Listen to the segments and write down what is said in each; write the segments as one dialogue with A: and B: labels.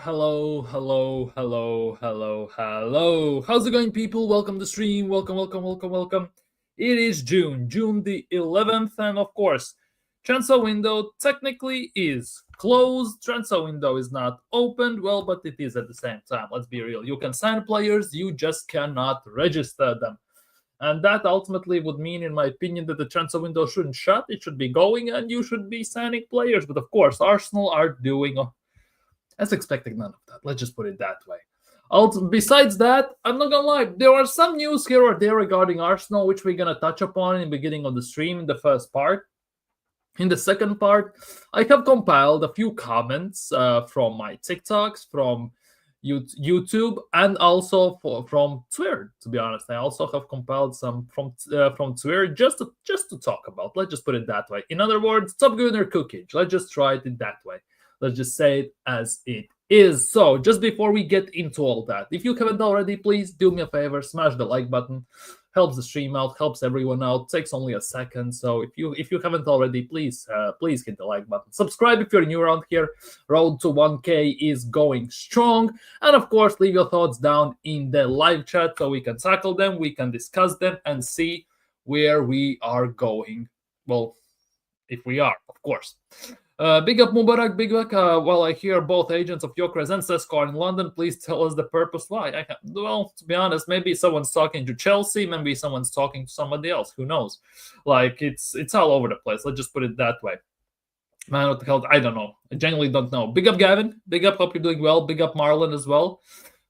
A: hello. How's it going, people? Welcome to the stream. Welcome. It is June the 11th, and of course, transfer window technically is closed. Transfer window is not opened, well, but it is at the same time. Let's be real. You can sign players, you just cannot register them. And that ultimately would mean, in my opinion, that the transfer window shouldn't shut. It should be going, and you should be signing players. But of course, Arsenal are doing as expected, none of that. Let's just put it that way. Besides that, I'm not gonna lie, there are some news here or there regarding Arsenal, which we're gonna touch upon in the beginning of the stream in the first part. In the second part, I have compiled a few comments from my TikToks, from YouTube, and also from Twitter. To be honest, I also have compiled some from Twitter just to talk about. Let's just put it that way. In other words, top Gooner cookage. Let's just try it that way. Let's just say it as it is. So, just before we get into all that, if you haven't already, please do me a favor, smash the like button. Helps the stream out, helps everyone out. Takes only a second. So, if you haven't already, please hit the like button. Subscribe if you're new around here. Road to 1K is going strong. And of course, leave your thoughts down in the live chat so we can tackle them, we can discuss them, and see where we are going. Well, if we are, of course. Big up Mubarak, big up. Well, I hear both agents of Gyökeres and Cesco are in London. Please tell us the purpose why. Well, to be honest, maybe someone's talking to Chelsea, maybe someone's talking to somebody else. Who knows? Like, it's all over the place. Let's just put it that way. Man, what the hell? I don't know. I genuinely don't know. Big up Gavin. Big up. Hope you're doing well. Big up Marlon as well.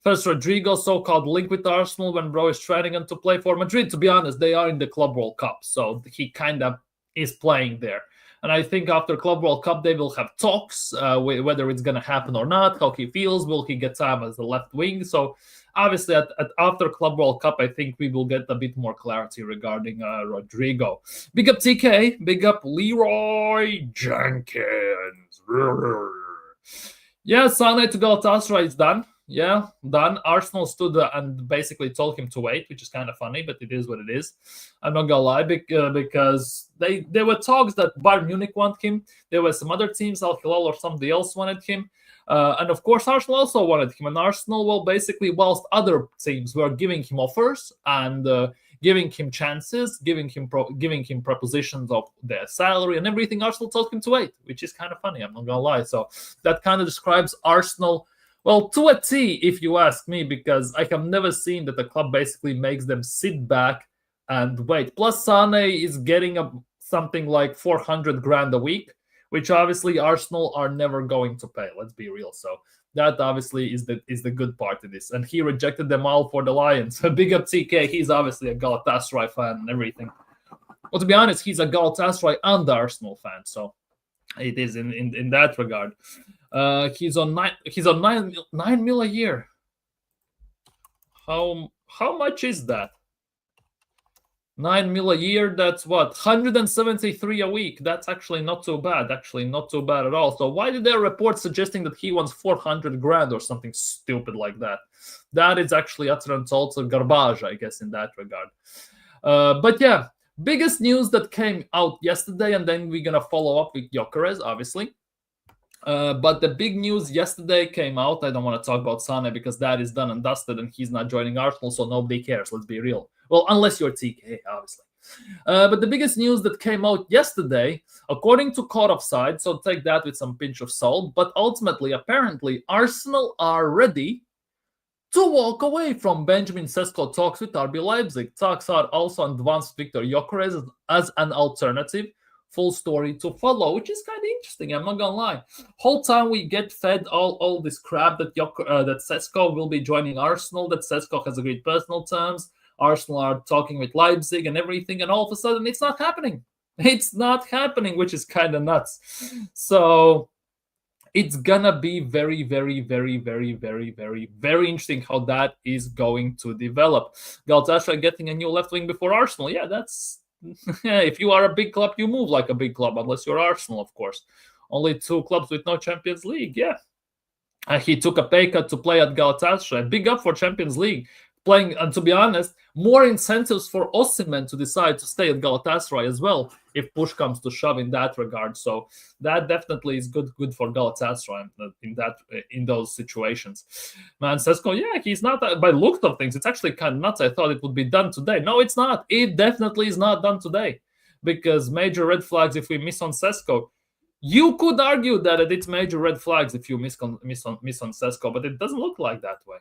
A: First, Rodrygo, so-called link with Arsenal when bro is trying to play for Madrid. To be honest, they are in the Club World Cup, so he kind of is playing there. And I think after Club World Cup, they will have talks, whether it's going to happen or not, how he feels, will he get time as the left wing? So obviously, after Club World Cup, I think we will get a bit more clarity regarding Rodrygo. Big up TK, big up Leroy Jenkins. Yeah, Sane to Galatasaray is done. Yeah, done. Arsenal stood and basically told him to wait, which is kind of funny, but it is what it is. I'm not gonna lie, because there were talks that Bayern Munich want him. There were some other teams, Al Hilal or somebody else wanted him. And of course, Arsenal also wanted him. And Arsenal, well, basically, whilst other teams were giving him offers and giving him chances, giving him propositions of their salary and everything, Arsenal told him to wait, which is kind of funny. I'm not gonna lie. So that kind of describes Arsenal. Well, to a T, if you ask me, because I have never seen that the club basically makes them sit back and wait. Plus, Sane is getting something like 400 grand a week, which obviously Arsenal are never going to pay. Let's be real. So that obviously is the good part of this. And he rejected them all for the Lions. Big up TK. He's obviously a Galatasaray fan and everything. Well, to be honest, he's a Galatasaray and the Arsenal fan. So it is in that regard. He's on 9 mil a year. How much is that? 9 mil a year, that's what? 173 a week. That's actually not too bad. Actually, not too bad at all. So why did there report suggesting that he wants 400 grand or something stupid like that? That is actually utter and total garbage, I guess, in that regard. But yeah, biggest news that came out yesterday, and then we're gonna follow up with Gyökeres, obviously. But the big news yesterday came out. I don't want to talk about Sane because that is done and dusted and he's not joining Arsenal, so nobody cares. Let's be real. Well, unless you're TK, obviously. But the biggest news that came out yesterday, according to Caught Offside, so take that with some pinch of salt, but ultimately, apparently, Arsenal are ready to walk away from Benjamin Cesco talks with RB Leipzig. Talks are also advanced Viktor Gyökeres as an alternative. Full story to follow, which is kind of interesting. I'm not gonna lie. Whole time we get fed all this crap that Cesco will be joining Arsenal, that Cesco has agreed personal terms, Arsenal are talking with Leipzig and everything, and all of a sudden it's not happening. It's not happening, which is kind of nuts. So it's gonna be very, very, very, very, very, very, very interesting how that is going to develop. Galatasaray getting a new left wing before Arsenal. Yeah, that's. If you are a big club, you move like a big club, unless you're Arsenal, of course. Only 2 clubs with no Champions League, yeah. He took a pay cut to play at Galatasaray. Big up for Champions League. playing, and to be honest, more incentives for Osimhen to decide to stay at Galatasaray as well if push comes to shove in that regard. So that definitely is good for Galatasaray in those situations. Man, Cesco, yeah, he's not by looks of things. It's actually kind of nuts. I thought it would be done today. No, it's not. It definitely is not done today, because major red flags if we miss on Cesco. You could argue that it's major red flags if you miss on Cesco, but it doesn't look like that way.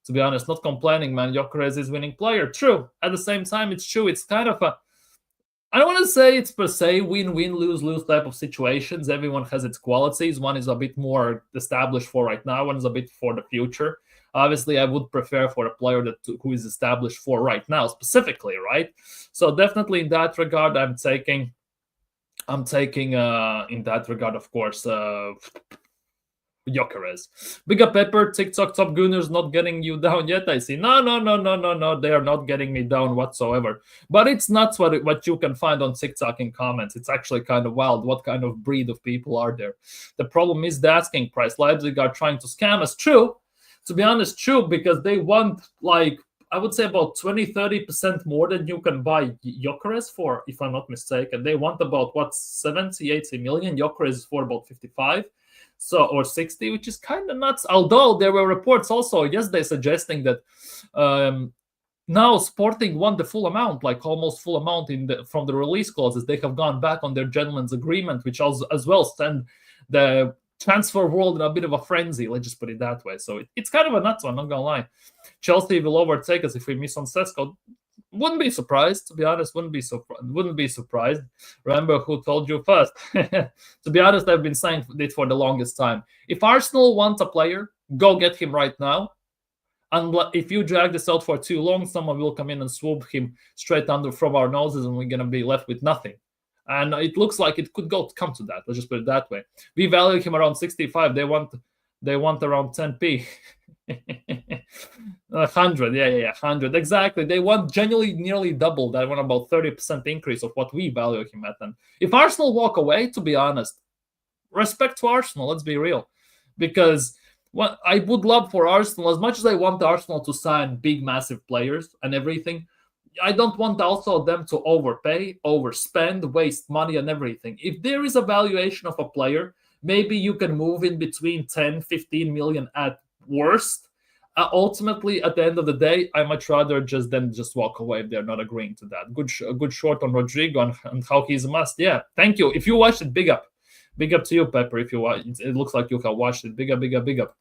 A: To be honest, not complaining, man. Gyökeres is winning player. True. At the same time, it's true. It's kind of I don't want to say it's per se win-win, lose-lose type of situations. Everyone has its qualities. One is a bit more established for right now. One is a bit for the future. Obviously, I would prefer for a player who is established for right now, specifically, right? So definitely in that regard, I'm taking in that regard, of course, Gyökeres. Big up Pepper, TikTok top Gooners not getting you down yet. I see. No. They are not getting me down whatsoever. But it's nuts what you can find on TikTok in comments. It's actually kind of wild. What kind of breed of people are there? The problem is the asking price. Leipzig are trying to scam us. True. To be honest, true, because they want, like, I would say about 20-30% more than you can buy Gyökeres for, if I'm not mistaken. They want about, 70-80 million. Gyökeres is for about 55. So, or 60, which is kind of nuts. Although there were reports also yesterday suggesting that now Sporting won the full amount, like almost full amount from the release clauses. They have gone back on their gentleman's agreement, which as well send the transfer world in a bit of a frenzy. Let's just put it that way. So it's kind of a nuts one, not gonna lie. Chelsea will overtake us if we miss on Cesco. Wouldn't be surprised, to be honest. Wouldn't be surprised. Remember who told you first. To be honest, I've been saying it for the longest time. If Arsenal want a player, go get him right now. And if you drag this out for too long, someone will come in and swoop him straight under from our noses, and we're gonna be left with nothing. And it looks like it could come to that. Let's just put it that way. We value him around 65. They want around 10p. 100, yeah, 100, exactly. They want genuinely nearly double that. One about 30% increase of what we value him at. And if Arsenal walk away, to be honest, respect to Arsenal. Let's be real, because what I would love for Arsenal, as much as I want Arsenal to sign big, massive players and everything, I don't want also them to overpay, overspend, waste money and everything. If there is a valuation of a player, maybe you can move in between 10, 15 million at worst. Ultimately, at the end of the day, I much rather just walk away if they're not agreeing to that. Good short on Rodrygo and how he's a must. Yeah, thank you. If you watched it, big up to you, Pepper. If you watch, it looks like you have watched it. Big up.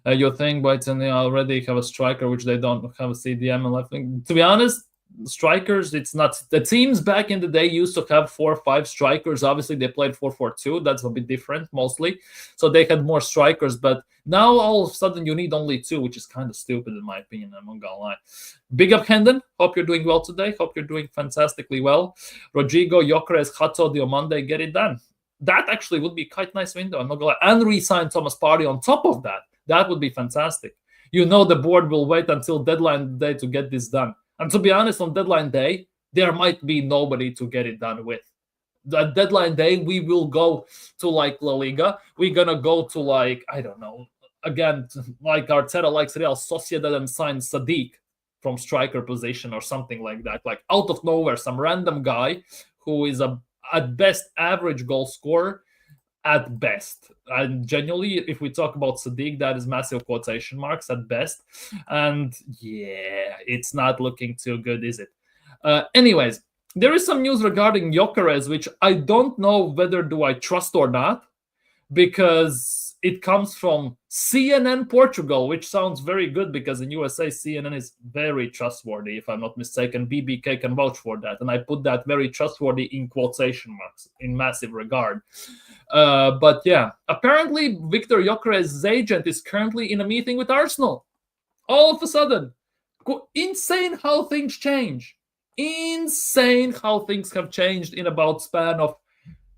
A: Your thing, but they already have a striker, which they don't have a CDM and left wing. To be honest, strikers, it's not. The teams back in the day used to have 4 or 5 strikers. Obviously, they played 4-4-2. That's a bit different, mostly. So they had more strikers. But now, all of a sudden, you need only 2, which is kind of stupid, in my opinion. I'm not gonna lie. Big up, Hendon. Hope you're doing well today. Hope you're doing fantastically well. Rodrygo, Gyökeres, Hato, Diomande, get it done. That actually would be quite nice window. I'm not gonna lie. And re-sign Thomas Partey on top of that. That would be fantastic. You know the board will wait until deadline day to get this done. And to be honest, on deadline day, there might be nobody to get it done with. The deadline day, we will go to like La Liga. We're going to go to like, I don't know, again, like Arteta likes Real Sociedad and sign Sadiq from striker position or something like that. Like out of nowhere, some random guy who is at best average goal scorer. At best, and genuinely, if we talk about Sadiq, that is massive quotation marks at best. And yeah, it's not looking too good, is it? Anyways, there is some news regarding Gyökeres, which I don't know whether do I trust or not, because it comes from CNN Portugal, which sounds very good because in USA, CNN is very trustworthy, if I'm not mistaken. BBK can vouch for that. And I put that very trustworthy in quotation marks, in massive regard. But yeah, apparently Viktor Gyökeres' agent is currently in a meeting with Arsenal. All of a sudden. Insane how things change. Insane how things have changed in about span of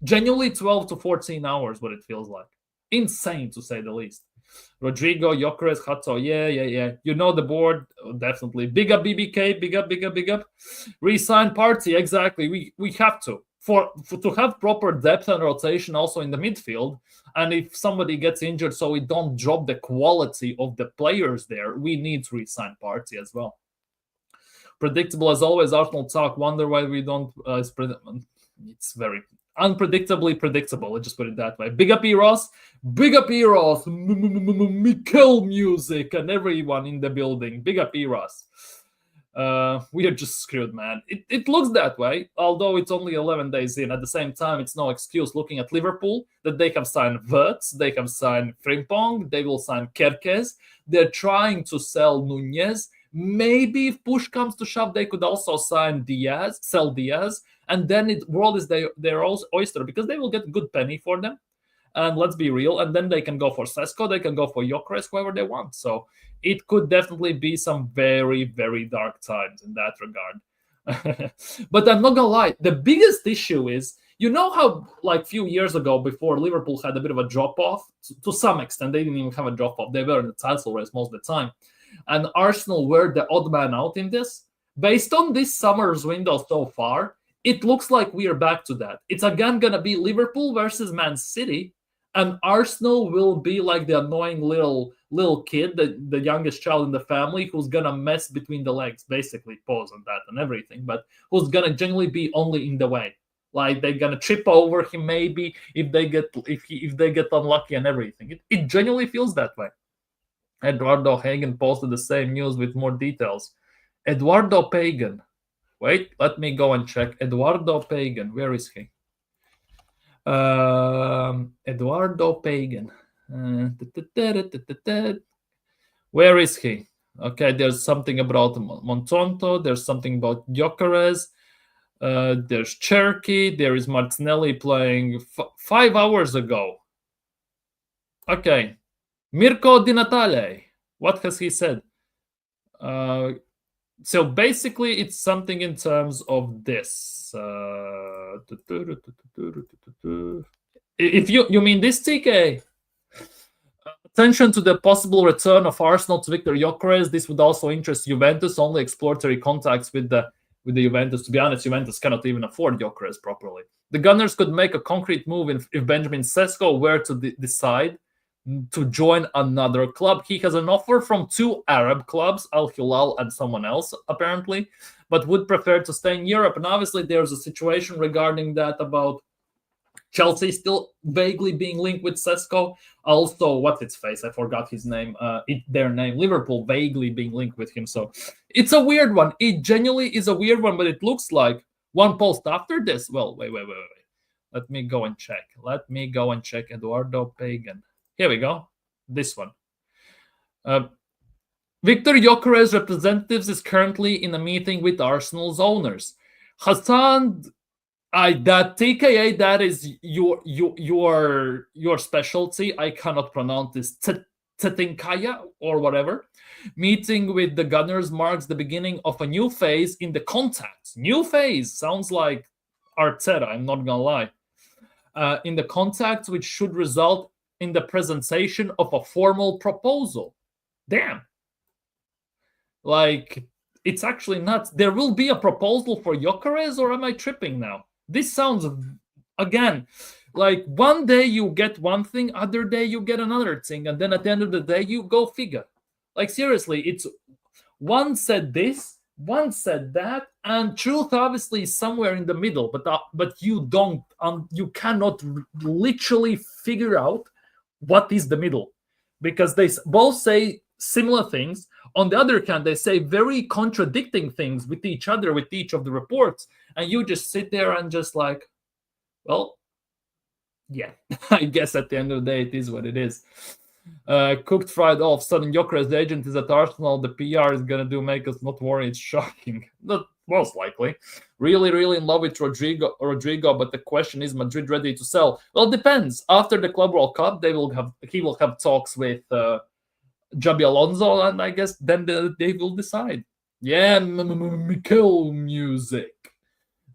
A: genuinely 12 to 14 hours, what it feels like. Insane, to say the least. Rodrygo, Gyökeres, Hato, yeah. You know the board, definitely. Big up BBK, big up. Resign Partey, exactly. We have to. to have proper depth and rotation also in the midfield, and if somebody gets injured, so we don't drop the quality of the players there, we need to re-sign Partey as well. Predictable as always, Arsenal talk. Wonder why we don't. It's very unpredictably predictable. Let's just put it that way. Big up Eros, Mikel music, and everyone in the building. Big up Eros. We are just screwed, man. It looks that way, although it's only 11 days in. At the same time, it's no excuse looking at Liverpool that they have signed Wirtz, they have signed Frimpong, they will sign Gyökeres. They're trying to sell Nunez. Maybe if push comes to shove, they could also sell Diaz, and then world is their oyster because they will get a good penny for them. And let's be real, and then they can go for Cesco, they can go for Gyökeres, whoever they want. So it could definitely be some very, very dark times in that regard. But I'm not gonna lie, the biggest issue is, you know how like a few years ago, before Liverpool had a bit of a drop-off, to some extent, they didn't even have a drop-off. They were in the title race most of the time. And Arsenal were the odd man out in this. Based on this summer's window so far, it looks like we are back to that. It's again going to be Liverpool versus Man City, and Arsenal will be like the annoying little kid, the youngest child in the family, who's going to mess between the legs, basically, pause on that and everything, but who's going to generally be only in the way. Like they're going to trip over him maybe if they get unlucky and everything. It genuinely feels that way. Eduardo Hagen posted the same news with more details. Eduardo Pagan. Wait, let me go and check. Eduardo Pagan. Where is he? Eduardo Pagan. Where is he? Okay, there's something about Montonto. There's something about Gyökeres. There's Cherky. There is Martinelli playing 5 hours ago. Okay. Mirko Di Natale, what has he said? So basically, it's something in terms of this. If you mean this, TK? Attention to the possible return of Arsenal to Viktor Gyökeres. This would also interest Juventus. Only exploratory contacts with the Juventus. To be honest, Juventus cannot even afford Gyökeres properly. The Gunners could make a concrete move if Benjamin Cesco were to decide to join another club. He has an offer from 2 Arab clubs, Al Hilal and someone else, apparently, but would prefer to stay in Europe. And obviously, there's a situation regarding that about Chelsea still vaguely being linked with Cesco. Also, what's its face? I forgot his name. Their name. Liverpool vaguely being linked with him. So it's a weird one. It genuinely is a weird one, but it looks like one post after this. Well, wait. Let me go and check. Eduardo Pagan. Here we go. This one. Viktor Gyökeres representatives is currently in a meeting with Arsenal's owners. Hassan, that TKA, that is your specialty. I cannot pronounce this. Tetinkaya or whatever. Meeting with the Gunners marks the beginning of a new phase in the contacts. New phase sounds like Arteta. I'm not gonna lie. In the contacts, which should result in the presentation of a formal proposal. Damn. Like, it's actually nuts. There will be a proposal for Gyökeres, or am I tripping now? This sounds, again, like one day you get one thing, other day you get another thing, and then at the end of the day, you go figure. Like, seriously, it's one said this, one said that, and truth obviously is somewhere in the middle, but you don't, you cannot literally figure out what is the middle, because they both say similar things. On the other hand, they say very contradicting things with each other, with each of the reports, and you just sit there and just like, well, yeah, I guess at the end of the day, it is what it is. Cooked fried off. Sudden Gyökeres, the agent is at Arsenal. The PR is gonna make us not worry. It's shocking. Not most likely. Really, really in love with Rodrygo, but the question is, Madrid ready to sell? Well, it depends. After the Club World Cup, he will have talks with Jabi Alonso, and I guess then they will decide. Yeah, Mikel music.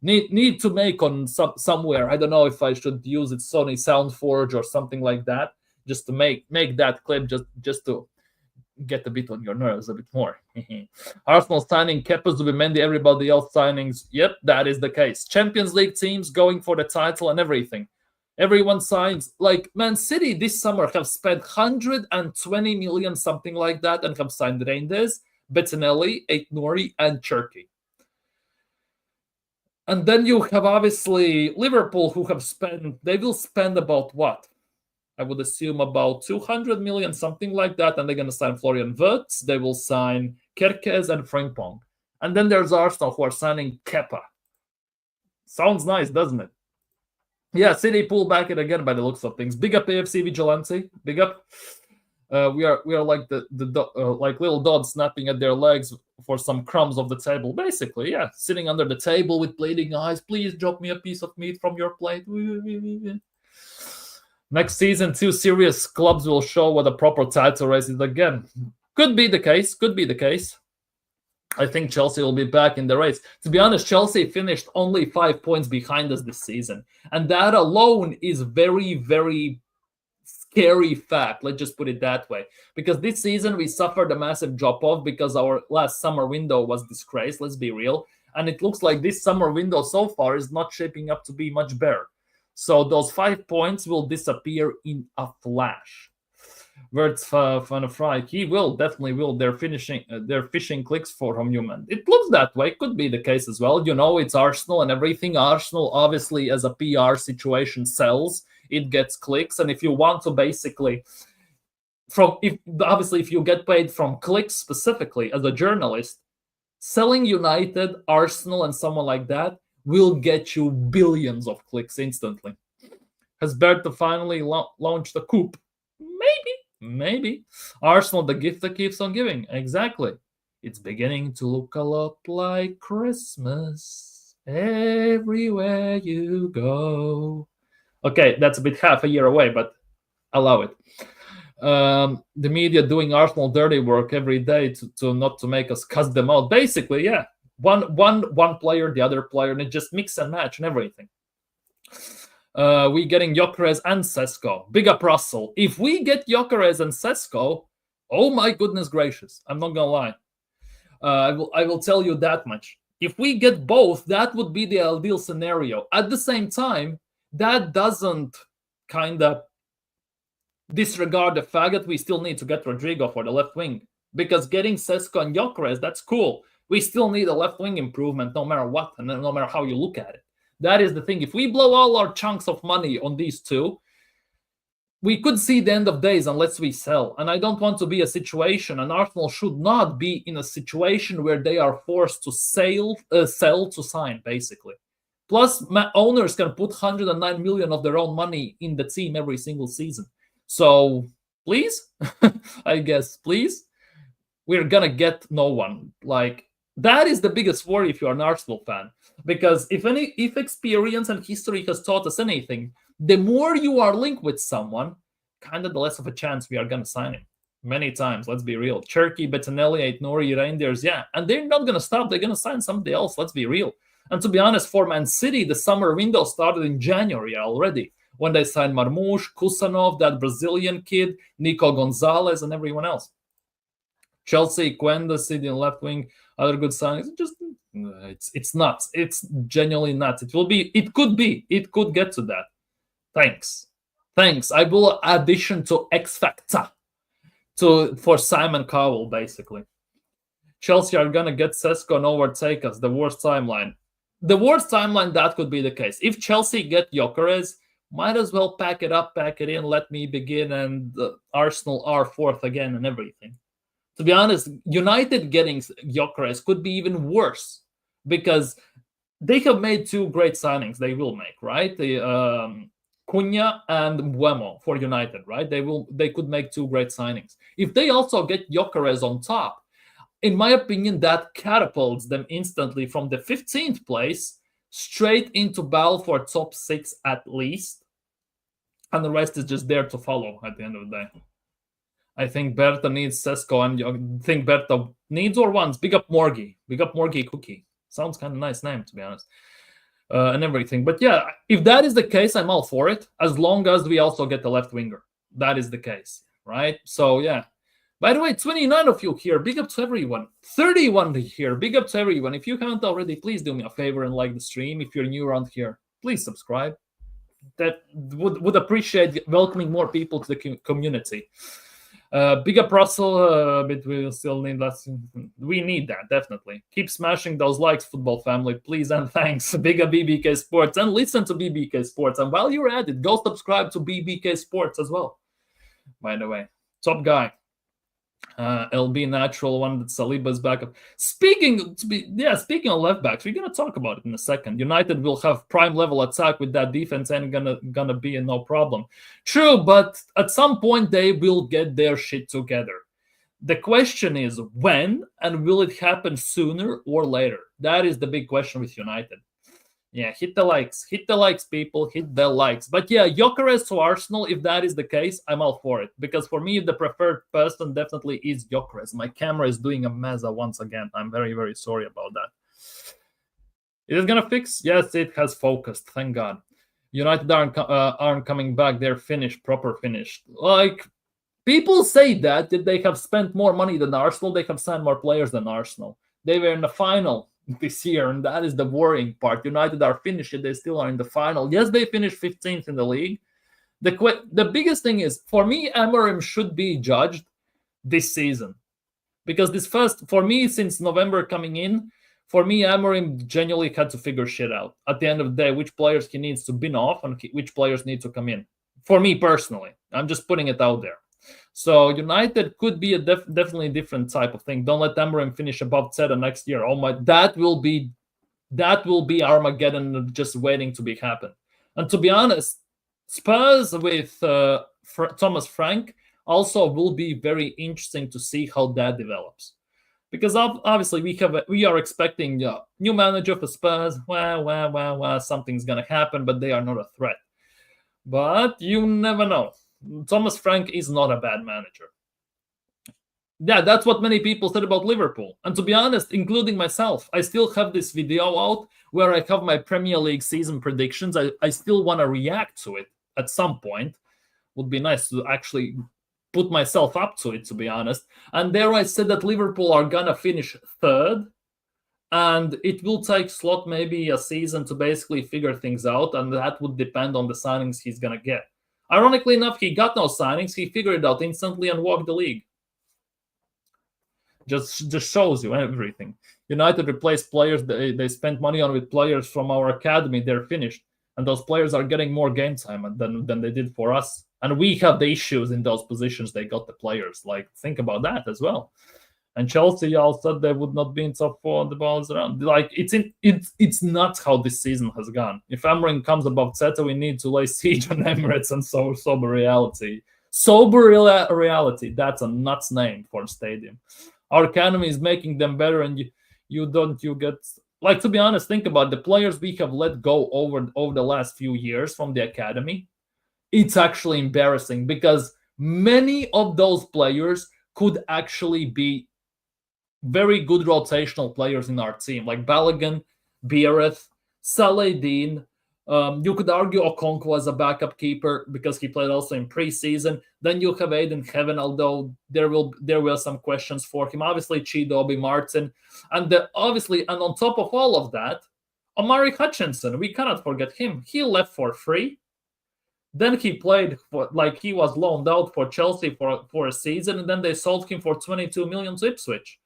A: Need to make on somewhere. I don't know if I should use it, Sony SoundForge or something like that, just to make that clip, just to get a bit on your nerves a bit more. Arsenal signing Kepa, Zubimendi, everybody else signings. Yep, that is the case. Champions League teams going for the title and everything. Everyone signs. Like Man City this summer have spent 120 million, something like that, and have signed Reinders, Bettinelli, Aitnouri, and Cherki. And then you have obviously Liverpool, who have spent, they will spend about what? I would assume about 200 million, something like that. And they're going to sign Florian Wirtz. They will sign Kerkez and Frimpong. And then there's Arsenal, who are signing Kepa. Sounds nice, doesn't it? Yeah, City pull back it again by the looks of things. Big up AFC Vigilante. Big up. We are like the like little dogs snapping at their legs for some crumbs of the table. Basically, yeah, sitting under the table with bleeding eyes. Please drop me a piece of meat from your plate. Next season, 2 serious clubs will show what a proper title race is again. Could be the case. Could be the case. I think Chelsea will be back in the race. To be honest, Chelsea finished only 5 points behind us this season. And that alone is very, very scary fact. Let's just put it that way. Because this season we suffered a massive drop-off because our last summer window was disgraced. Let's be real. And it looks like this summer window so far is not shaping up to be much better. So those 5 points will disappear in a flash. Words Van Fry, he will, definitely will. They're fishing clicks for him, human. It looks that way. Could be the case as well. You know, it's Arsenal and everything. Arsenal, obviously, as a PR situation, sells. It gets clicks. And if you want to basically, if you get paid from clicks specifically as a journalist, selling United, Arsenal, and someone like that will get you billions of clicks instantly. Has Berta finally launched a coup? Maybe. Arsenal, the gift that keeps on giving. Exactly. It's beginning to look a lot like Christmas everywhere you go. Okay, that's a bit half a year away, but allow it. The media doing Arsenal dirty work every day to not to make us cuss them out. Basically, yeah. One player, the other player, and it just mix and match and everything. We getting Gyökeres and Cesco. Big up Russell. If we get Gyökeres and Cesco, oh my goodness gracious, I'm not gonna lie. I will tell you that much. If we get both, that would be the ideal scenario. At the same time, that doesn't kind of disregard the fact that we still need to get Rodrygo for the left wing. Because getting Cesco and Gyökeres, that's cool. We still need a left wing improvement no matter what, and no matter how you look at it. That is the thing. If we blow all our chunks of money on these two, we could see the end of days unless we sell. And I don't want to be a situation, and Arsenal should not be in a situation where they are forced to sell to sign, basically. Plus, owners can put 109 million of their own money in the team every single season. So, please, I guess, please, we're going to get no one. Like, that is the biggest worry if you're an Arsenal fan. Because if experience and history has taught us anything, the more you are linked with someone, kind of the less of a chance we are going to sign him. Many times, let's be real. Cherki, Bettinelli, Aitnouri, Reinders, yeah. And they're not going to stop. They're going to sign somebody else, let's be real. And to be honest, for Man City, the summer window started in January already, when they signed Marmoush, Kusanov, that Brazilian kid, Nico Gonzalez, and everyone else. Chelsea, Quenda, City in left wing, other good signings. It's nuts. It's genuinely nuts. It could get to that. Thanks. I will addition to X Factor for Simon Cowell, basically. Chelsea are gonna get Cesco and overtake us. The worst timeline. That could be the case. If Chelsea get Gyökeres, might as well pack it up, pack it in, let me begin, and Arsenal are fourth again and everything. To be honest, United getting Gyökeres could be even worse because they have made 2 great signings. They will make, right? Cunha and Mbeumo for United, right? They could make 2 great signings. If they also get Gyökeres on top, in my opinion, that catapults them instantly from the 15th place straight into battle for top 6 at least, and the rest is just there to follow at the end of the day. I think Berta needs Cesco, and I think Berta needs or wants. Big up Morgie Cookie. Sounds kind of nice name, to be honest, and everything. But yeah, if that is the case, I'm all for it, as long as we also get the left winger. That is the case, right? So yeah, By the way, 29 of you here. Big up to everyone. 31 here. Big up to everyone. If you haven't already, please do me a favor and like the stream. If you're new around here, please subscribe. That would appreciate welcoming more people to the community. Big up Russell, but we still need that. We need that, definitely. Keep smashing those likes, football family, please, and thanks. Big up BBK Sports, and listen to BBK Sports. And while you're at it, go subscribe to BBK Sports as well. By the way, top guy. LB natural one that Saliba's backup. Speaking of left backs, we're gonna talk about it in a second. United will have prime level attack with that defense, and gonna be a no problem. True, but at some point they will get their shit together. The question is when, and will it happen sooner or later? That is the big question with United. Yeah, hit the likes, people, hit the likes. But yeah, Gyökeres to Arsenal, if that is the case, I'm all for it. Because for me, the preferred person definitely is Gyökeres. My camera is doing a mess once again. I'm very, very sorry about that. Is it going to fix? Yes, it has focused. Thank God. United aren't coming back. They're finished, proper finished. Like, people say that they have spent more money than Arsenal. They have signed more players than Arsenal. They were in the final this year, and that is the worrying part. United are finished, they still are in the final. Yes, they finished 15th in the league. The biggest thing is, for me, Amorim should be judged this season. Because for me, since November coming in, for me, Amorim genuinely had to figure shit out. At the end of the day, which players he needs to bin off and which players need to come in. For me personally, I'm just putting it out there. So United could be a definitely different type of thing. Don't let Amorim finish above Zeta next year. Oh my, that will be Armageddon just waiting to be happen. And to be honest, Spurs with Thomas Frank also will be very interesting to see how that develops. Because obviously we are expecting new manager for Spurs. Something's gonna happen, but they are not a threat. But you never know. Thomas Frank is not a bad manager. Yeah, that's what many people said about Liverpool. And to be honest, including myself, I still have this video out where I have my Premier League season predictions. I still want to react to it at some point. Would be nice to actually put myself up to it, to be honest. And there I said that Liverpool are going to finish third. And it will take Slot maybe a season to basically figure things out. And that would depend on the signings he's going to get. Ironically enough, he got no signings. He figured it out instantly and walked the league. Just shows you everything. United replaced players they spent money on with players from our academy. They're finished. And those players are getting more game time than they did for us. And we have the issues in those positions. They got the players. Like, think about that as well. And Chelsea all said they would not be in top 4 on the balls around. Like, it's not how this season has gone. If Amorim comes above Zeta, we need to lay siege on Emirates and sober reality. Sober reality. That's a nuts name for a stadium. Our academy is making them better, and you get, like, to be honest, think about the players we have let go over the last few years from the academy. It's actually embarrassing because many of those players could actually be very good rotational players in our team, like Balogun, Biereth, Saladin. You could argue Okonkwo as a backup keeper because he played also in preseason. Then you have Aiden Heaven, although there were some questions for him. Obviously, Chidobe Martin. And on top of all of that, Omari Hutchinson, we cannot forget him. He left for free. Then he played he was loaned out for Chelsea for a season, and then they sold him for 22 million to Ipswich.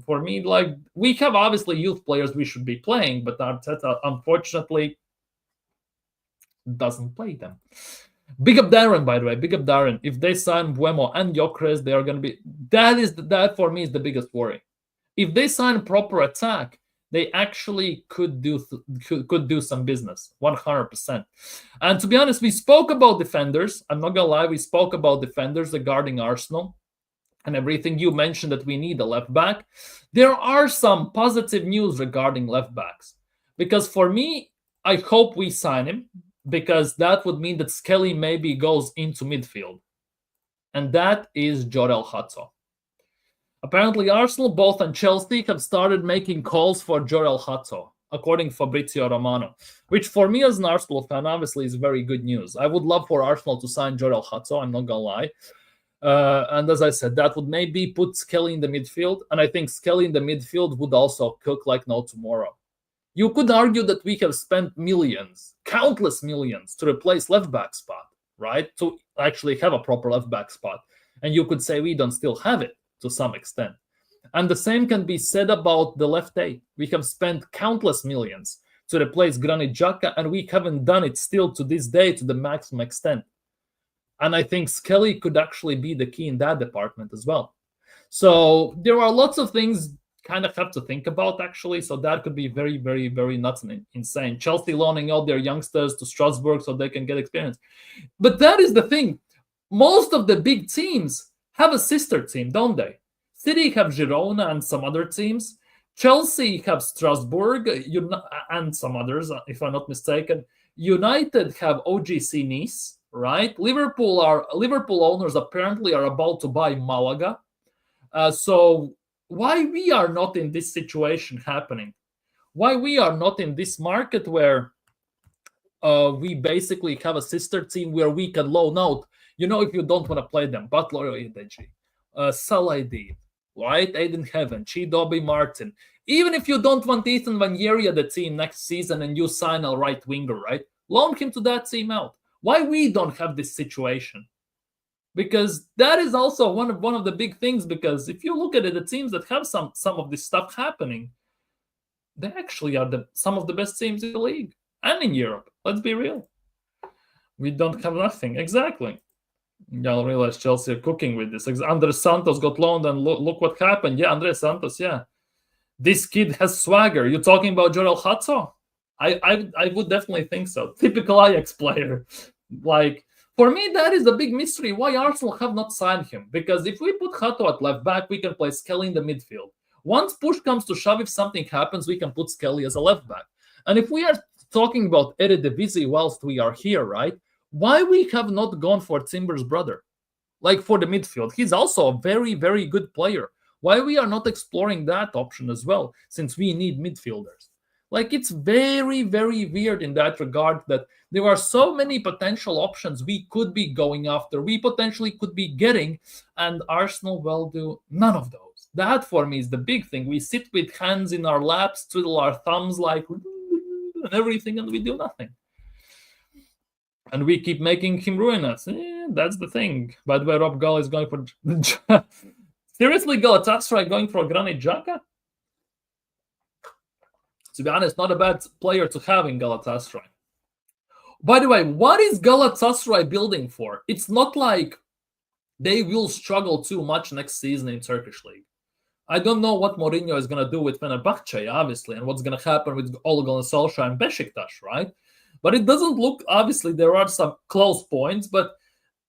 A: For me, like, we have obviously youth players we should be playing, but Arteta, unfortunately, doesn't play them. Big up Darren, by the way. Big up Darren. If they sign Buemo and Gyökeres, they are going to be... That for me is the biggest worry. If they sign proper attack, they actually could do some business, 100%. And to be honest, we spoke about defenders. I'm not going to lie, we spoke about defenders regarding Arsenal and everything. You mentioned that we need a left back. There are some positive news regarding left backs. Because for me, I hope we sign him, because that would mean that Skelly maybe goes into midfield. And that is Jorel Hato. Apparently, Arsenal, both and Chelsea have started making calls for Jorel Hato, according to Fabrizio Romano, which for me as an Arsenal fan, obviously, is very good news. I would love for Arsenal to sign Jorel Hato, I'm not going to lie. And as I said, that would maybe put Skelly in the midfield. And I think Skelly in the midfield would also cook like no tomorrow. You could argue that we have spent millions, countless millions, to replace left back spot, right? To actually have a proper left back spot. And you could say we don't still have it to some extent. And the same can be said about the left eight. We have spent countless millions to replace Granit Xhaka, and we haven't done it still to this day to the maximum extent. And I think Skelly could actually be the key in that department as well. So there are lots of things kind of have to think about, actually. So that could be very, very, very nuts and insane. Chelsea loaning out their youngsters to Strasbourg so they can get experience. But that is the thing. Most of the big teams have a sister team, don't they? City have Girona and some other teams. Chelsea have Strasbourg and some others, if I'm not mistaken. United have OGC Nice, right? Liverpool owners apparently are about to buy Malaga. So why we are not in this situation happening? Why we are not in this market where we basically have a sister team where we can loan out, if you don't want to play them, Butler Ideji, Salaidi, right? Aiden Heaven, Chidobe Martin. Even if you don't want Ethan Vanieri at the team next season and you sign a right winger, right? Loan him to that team out. Why we don't have this situation? Because that is also one of the big things. Because if you look at it, the teams that have some of this stuff happening, they actually are some of the best teams in the league and in Europe. Let's be real. We don't have nothing. Exactly. Y'all realize Chelsea are cooking with this. Andres Santos got loaned and look what happened. Yeah, Andres Santos, yeah. This kid has swagger. You're talking about Jorel Hato? I would definitely think so. Typical Ajax player. Like, for me, that is the big mystery why Arsenal have not signed him. Because if we put Hato at left back, we can play Skelly in the midfield. Once push comes to shove, if something happens, we can put Skelly as a left back. And if we are talking about Eredivisie whilst we are here, right? Why we have not gone for Timber's brother? Like for the midfield. He's also a very, very good player. Why we are not exploring that option as well, since we need midfielders? Like, it's very, very weird in that regard that there are so many potential options we could be going after, we potentially could be getting, and Arsenal will do none of those. That, for me, is the big thing. We sit with hands in our laps, twiddle our thumbs like and everything, and we do nothing. And we keep making him ruin us. That's the thing. By the way, Rob Gull is going for... Seriously, Galatasaray going for Granit Xhaka? To be honest, not a bad player to have in Galatasaray. By the way, what is Galatasaray building for? It's not like they will struggle too much next season in Turkish league. I don't know what Mourinho is going to do with Fenerbahce, obviously, and what's going to happen with Ole Gunnar Solskjaer and Besiktas, right? But it doesn't look, obviously, there are some close points, but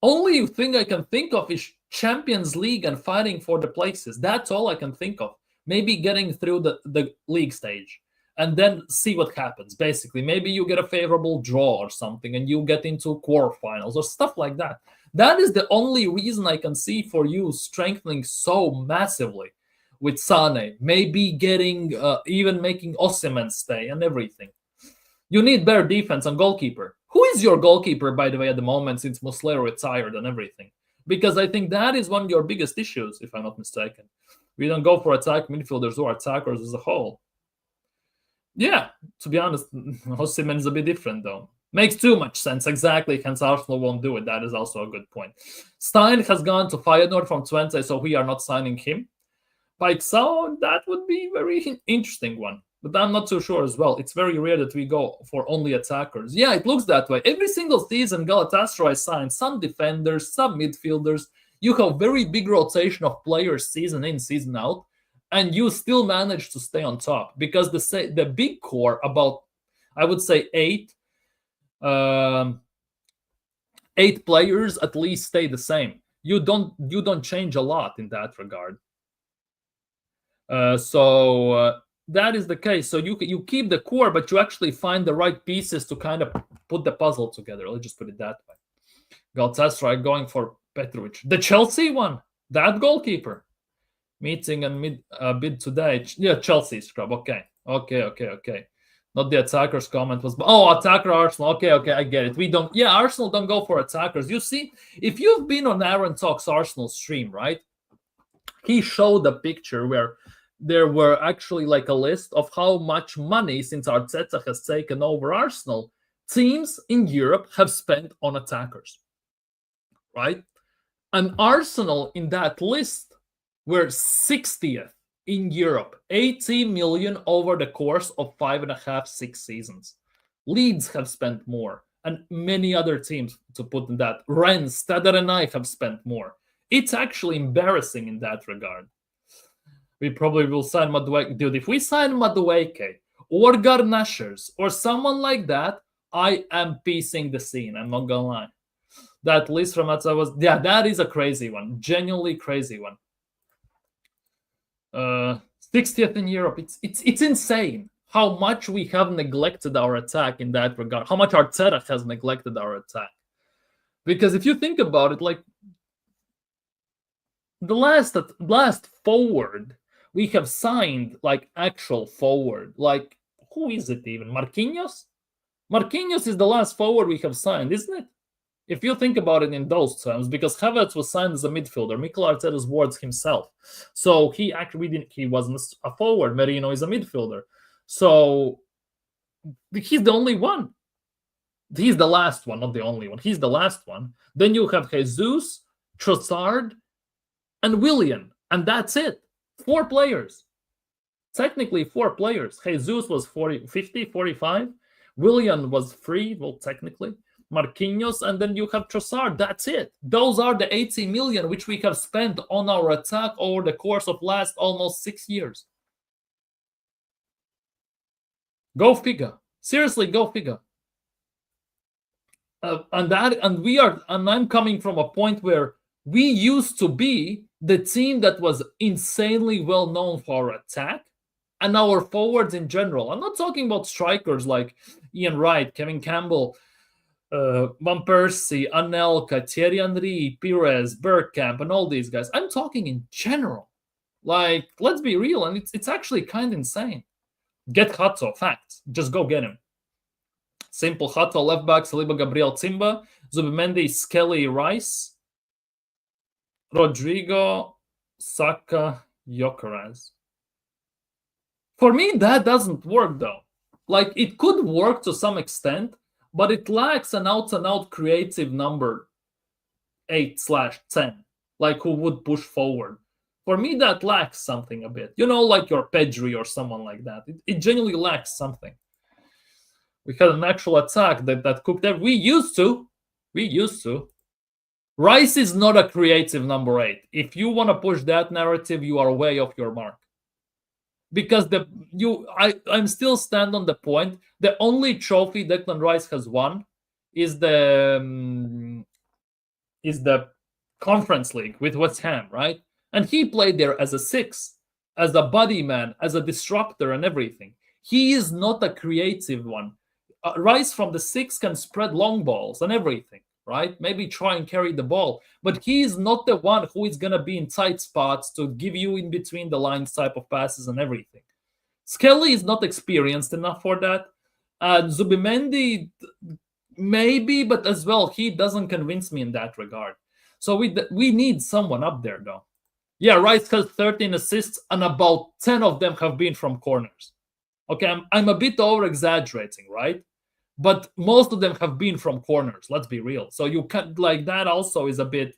A: only thing I can think of is Champions League and fighting for the places. That's all I can think of. Maybe getting through the league stage and then see what happens, basically. Maybe you get a favorable draw or something and you get into quarterfinals or stuff like that. That is the only reason I can see for you strengthening so massively with Sane. Maybe getting, even making Osimhen stay and everything. You need better defense and goalkeeper. Who is your goalkeeper, by the way, at the moment, since Muslera retired and everything? Because I think that is one of your biggest issues, if I'm not mistaken. We don't go for attack midfielders or attackers as a whole. Yeah, to be honest, Osimhen is a bit different, though. Makes too much sense, exactly, hence Arsenal won't do it. That is also a good point. Stein has gone to Feyenoord from Twente, so we are not signing him. Paixão, that would be a very interesting one. But I'm not too sure as well. It's very rare that we go for only attackers. Yeah, it looks that way. Every single season, Galatasaray signs some defenders, some midfielders. You have very big rotation of players season in, season out, and you still manage to stay on top. Because the big core, about, I would say, eight players at least stay the same. You don't change a lot in that regard. That is the case. So you keep the core, but you actually find the right pieces to kind of put the puzzle together. Let's just put it that way. Galatasaray going for Petrovic. The Chelsea one, that goalkeeper. Meeting and bid today. Yeah, Chelsea scrub. Okay. Not the attackers comment was, oh, attacker Arsenal. Okay, I get it. We don't, yeah, Arsenal don't go for attackers. You see, if you've been on Aaron Talks Arsenal stream, right? He showed a picture where there were actually like a list of how much money, since Arteta has taken over Arsenal, teams in Europe have spent on attackers, right? And Arsenal in that list were 60th in Europe, 80 million over the course of 5.5, 6 seasons. Leeds have spent more, and many other teams, to put in that. Rennes, Stade Rennais have spent more. It's actually embarrassing in that regard. We probably will sign Madueke. Dude, if we sign Madueke or Garnashers or someone like that, I am piecing the scene. I'm not gonna lie. That list from Atza was, yeah, that is a crazy one. Genuinely crazy one. 60th in Europe. It's insane how much we have neglected our attack in that regard. How much Arteta has neglected our attack. Because if you think about it, like the last forward we have signed, like actual forward, like who is it even? Marquinhos? Marquinhos is the last forward we have signed, isn't it? If you think about it in those terms, because Havertz was signed as a midfielder, Mikel Arteta's words himself. So he wasn't a forward. Merino is a midfielder. So he's the only one. He's the last one, not the only one. He's the last one. Then you have Jesus, Trossard, and Willian. And that's it. 4 players. Technically 4 players. Jesus was 50, 45. Willian was free, well, technically. Marquinhos, and then you have Trossard. That's it. Those are the 80 million which we have spent on our attack over the course of last almost 6 years. Go figure. Seriously, go figure. And I'm coming from a point where we used to be the team that was insanely well known for our attack and our forwards in general. I'm not talking about strikers like Ian Wright, Kevin Campbell, Van Persie, Anelka, Thierry Henry, Pires, Bergkamp, and all these guys. I'm talking in general. Like, let's be real, and it's actually kind of insane. Get Hato, facts. Just go get him. Simple. Hato, left back, Saliba, Gabriel, Timba, Zubimendi, Skelly, Rice, Rodrygo, Saka, Gyökeres. For me, that doesn't work, though. Like, it could work to some extent, but it lacks an out-and-out creative number 8/10, like who would push forward. For me, that lacks something a bit. You know, like your Pedri or someone like that. It genuinely lacks something. We had an actual attack that cooked everything. We used to. Rice is not a creative number 8. If you want to push that narrative, you are way off your mark. Because I'm still stand on the point. The only trophy Declan Rice has won is the Conference League with West Ham, right? And he played there as a 6, as a body man, as a disruptor, and everything. He is not a creative one. Rice from the 6 can spread long balls and everything, right? Maybe try and carry the ball, but he is not the one who is going to be in tight spots to give you in between the lines type of passes and everything. Skelly is not experienced enough for that. Zubimendi, maybe, but as well, he doesn't convince me in that regard. So we need someone up there, though. Yeah, Rice has 13 assists, and about 10 of them have been from corners. Okay, I'm a bit over-exaggerating, right? But most of them have been from corners. Let's be real. So you can like that. Also, is a bit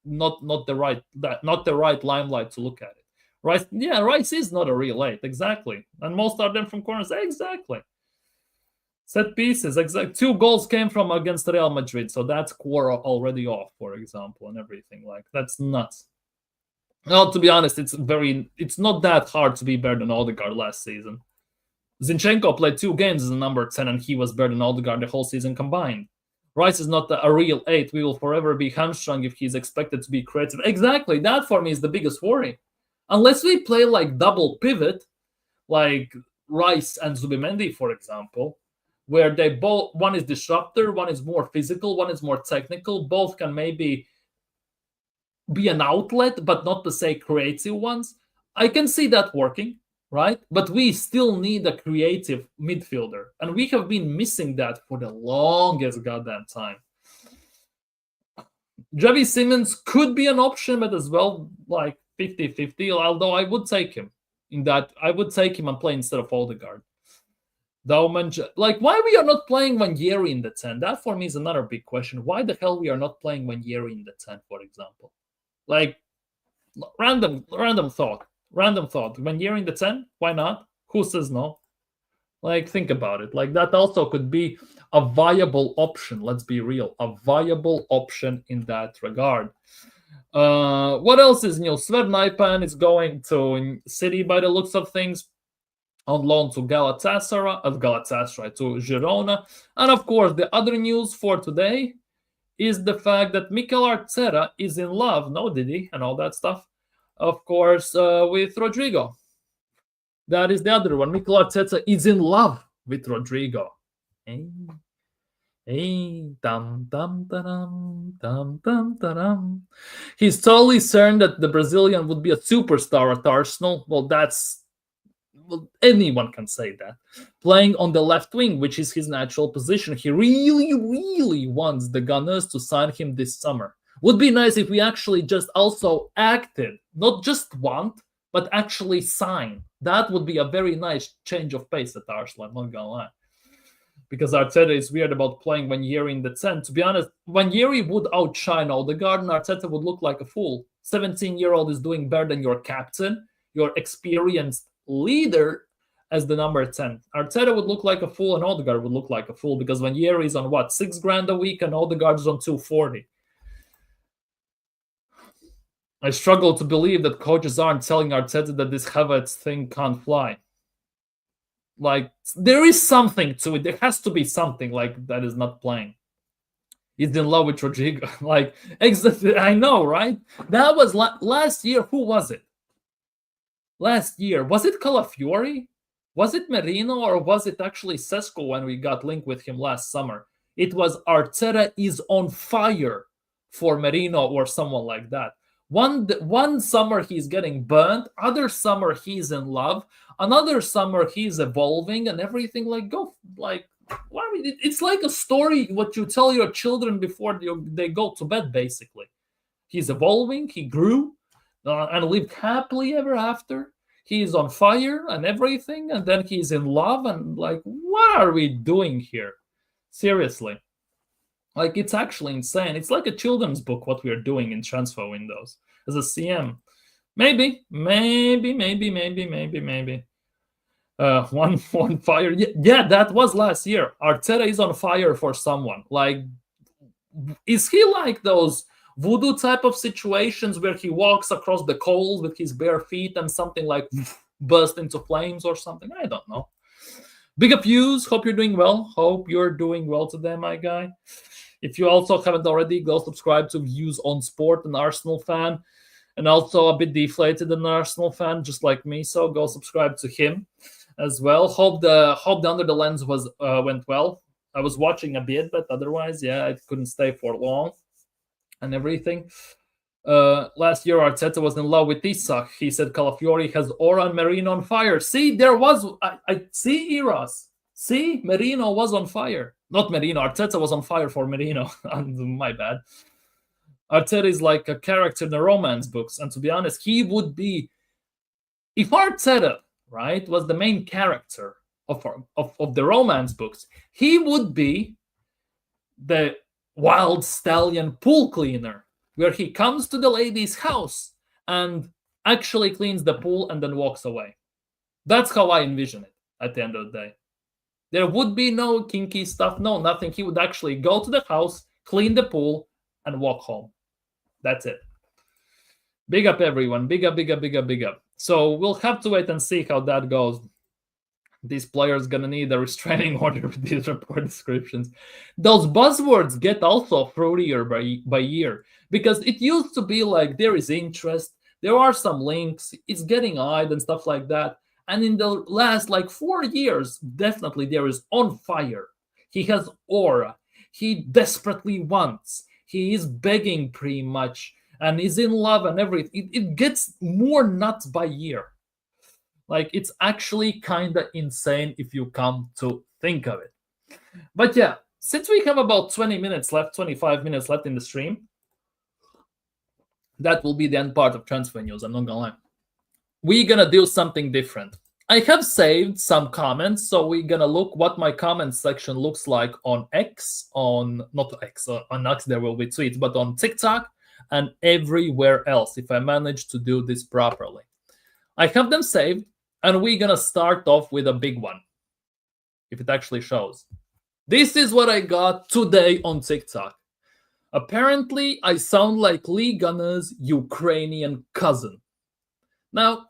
A: not the right limelight to look at it. Rice, yeah, Rice is not a real 8, exactly, and most of them from corners, exactly. Set pieces, exactly. 2 goals came from against Real Madrid, so that's core already off, for example, and everything like that's nuts. Now, to be honest, it's not that hard to be better than Odegaard last season. Zinchenko played 2 games as a number 10, and he was better than Odegaard the whole season combined. Rice is not a real 8. We will forever be hamstrung if he's expected to be creative. Exactly. That, for me, is the biggest worry. Unless we play like double pivot, like Rice and Zubimendi, for example, where they both, one is disruptor, one is more physical, one is more technical. Both can maybe be an outlet, but not to say creative ones. I can see that working. right? But we still need a creative midfielder, and we have been missing that for the longest goddamn time. Javi Simmons could be an option, but as well, like 50-50, although I would take him in that. I would take him and play instead of Odegaard. Like, why we are not playing Wanjeri in the 10? That for me is another big question. Why the hell we are not playing Wanjeri in the 10, for example? Like, random thought. Wanjeri in the 10? Why not? Who says no? Like, think about it. Like, that also could be a viable option. Let's be real. A viable option in that regard. What else is new? Sven Naipan is going to City by the looks of things, on loan to Galatasaray, to Girona. And of course, the other news for today is the fact that Mikel Arteta is in love, no Didi, and all that stuff, of course, with Rodrygo. That is the other one. Mikel Arteta is in love with Rodrygo. Hey, dum dum dum dum dum dum. He's totally certain that the Brazilian would be a superstar at Arsenal. Well, anyone can say that. Playing on the left wing, which is his natural position, he really, really wants the Gunners to sign him this summer. Would be nice if we actually just also acted, not just want, but actually sign. That would be a very nice change of pace at Arsenal, I'm not gonna lie. Because Arteta is weird about playing Wanjeri in the 10. To be honest, Wanjeri would outshine Odegaard, and Arteta would look like a fool. 17-year-old is doing better than your captain, your experienced leader, as the number 10. Arteta would look like a fool, and Odegaard would look like a fool, because Wanjeri is on what, $6,000 a week, and Odegaard is on 240. I struggle to believe that coaches aren't telling Arteta that this Havertz thing can't fly. Like, there is something to it. There has to be something like that is not playing. He's in love with Rodrygo. Like, exactly, I know, right? That was last year. Who was it? Last year, was it Calafiori? Was it Merino, or was it actually Cesco when we got linked with him last summer? It was Arteta is on fire for Merino or someone like that. One summer he's getting burnt, other summer he's in love, another summer he's evolving and everything. It's like a story what you tell your children before they go to bed, basically. He's evolving, he grew, and lived happily ever after. He's on fire and everything, and then he's in love, and like, what are we doing here? Seriously. Like, it's actually insane. It's like a children's book what we are doing in transfer windows as a CM. Maybe. One fire. Yeah, that was last year. Arteta is on fire for someone. Like, is he like those voodoo type of situations where he walks across the coals with his bare feet and something like burst into flames or something? I don't know. Big up views. Hope you're doing well. Hope you're doing well today, my guy. If you also haven't already, go subscribe to Views on Sport, an Arsenal fan, and also a bit deflated an Arsenal fan, just like me. So go subscribe to him as well. Hope the Under the Lens went well. I was watching a bit, but otherwise, yeah, I couldn't stay for long and everything. Last year, Arteta was in love with Isak. He said Calafiori has aura and Merino on fire. See, there was I see Eros. See, Merino was on fire. Not Merino. Arteta was on fire for Merino. My bad. Arteta is like a character in the romance books. And to be honest, he would be... If Arteta, right, was the main character of the romance books, he would be the wild stallion pool cleaner, where he comes to the lady's house and actually cleans the pool and then walks away. That's how I envision it at the end of the day. There would be no kinky stuff, no nothing. He would actually go to the house, clean the pool, and walk home. That's it. Big up, everyone. Big up. So we'll have to wait and see how that goes. These players going to need a restraining order with these report descriptions. Those buzzwords get also fruitier by year, because it used to be like there is interest, there are some links, it's getting eyed and stuff like that. And in the last 4 years, definitely there is on fire. He has aura. He desperately wants. He is begging pretty much and is in love and everything. It gets more nuts by year. Like, it's actually kind of insane if you come to think of it. But yeah, since we have about 20 minutes left, 25 minutes left in the stream, that will be the end part of transfer news. I'm not gonna lie. We're gonna do something different. I have saved some comments, so we're gonna look what my comment section looks like on X, on not X, on X there will be tweets, but on TikTok and everywhere else, if I manage to do this properly. I have them saved, and we're gonna start off with a big one, if it actually shows. This is what I got today on TikTok. Apparently, I sound like Lee Gunner's Ukrainian cousin. Now,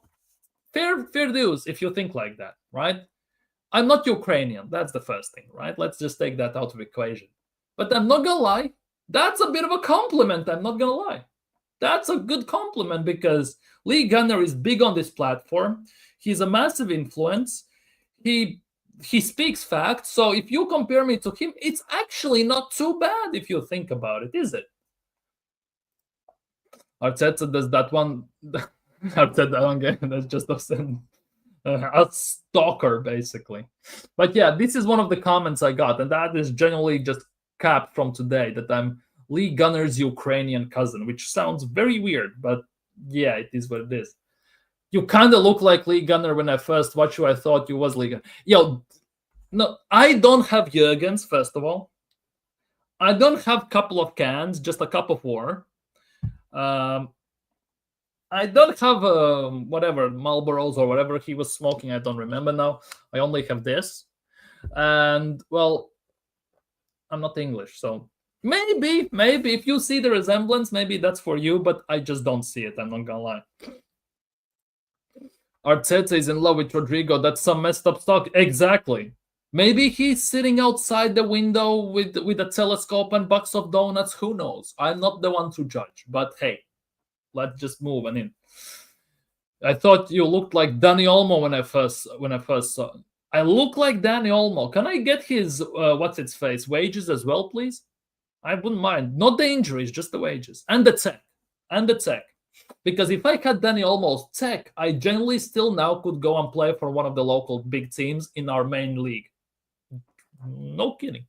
A: fair dues if you think like that, right? I'm not Ukrainian. That's the first thing, right? Let's just take that out of the equation. But I'm not gonna lie, that's a bit of a compliment. I'm not gonna lie. That's a good compliment because Lee Gunner is big on this platform. He's a massive influence. He speaks facts. So if you compare me to him, it's actually not too bad if you think about it, is it? Arteta does that one. Arteta, I don't get it. That's just a stalker, basically. But yeah, this is one of the comments I got, and that is generally just capped from today, that I'm Lee Gunner's Ukrainian cousin, which sounds very weird, but yeah, it is what it is. You kind of look like Lee Gunner. When I first watched you, I thought you was Lee Gunner. Yo, no, I don't have Jurgens, first of all. I don't have a couple of cans, just a cup of water. I don't have whatever, Marlboros or whatever he was smoking. I don't remember now. I only have this. And, well, I'm not English, so maybe if you see the resemblance, maybe that's for you, but I just don't see it. I'm not going to lie. Arteta is in love with Rodrygo. That's some messed up stock. Exactly. Maybe he's sitting outside the window with a telescope and box of donuts. Who knows? I'm not the one to judge. But hey, let's just move on in. I thought you looked like Danny Olmo when I first saw. I look like Danny Olmo. Can I get his what's its face wages as well, please? I wouldn't mind. Not the injuries, just the wages and the tech. Because if I had Danny Olmo's tech, I generally still now could go and play for one of the local big teams in our main league. No kidding.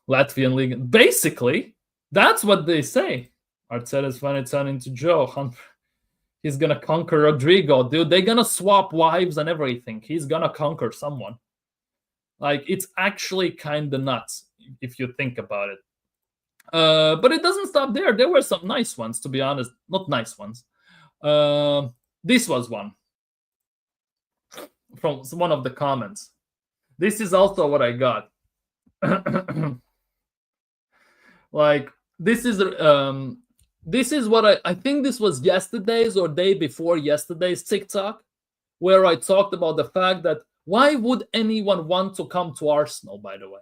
A: Latvian league. Basically, that's what they say. Arteta's finally turning to Joe. He's going to conquer Rodrygo. Dude, they're going to swap wives and everything. He's going to conquer someone. Like, it's actually kind of nuts if you think about it. But it doesn't stop there. There were some nice ones, to be honest. Not nice ones. This was one from one of the comments. This is also what I got. Like, this is what I think this was yesterday's or day before yesterday's TikTok, where I talked about the fact that why would anyone want to come to Arsenal, by the way?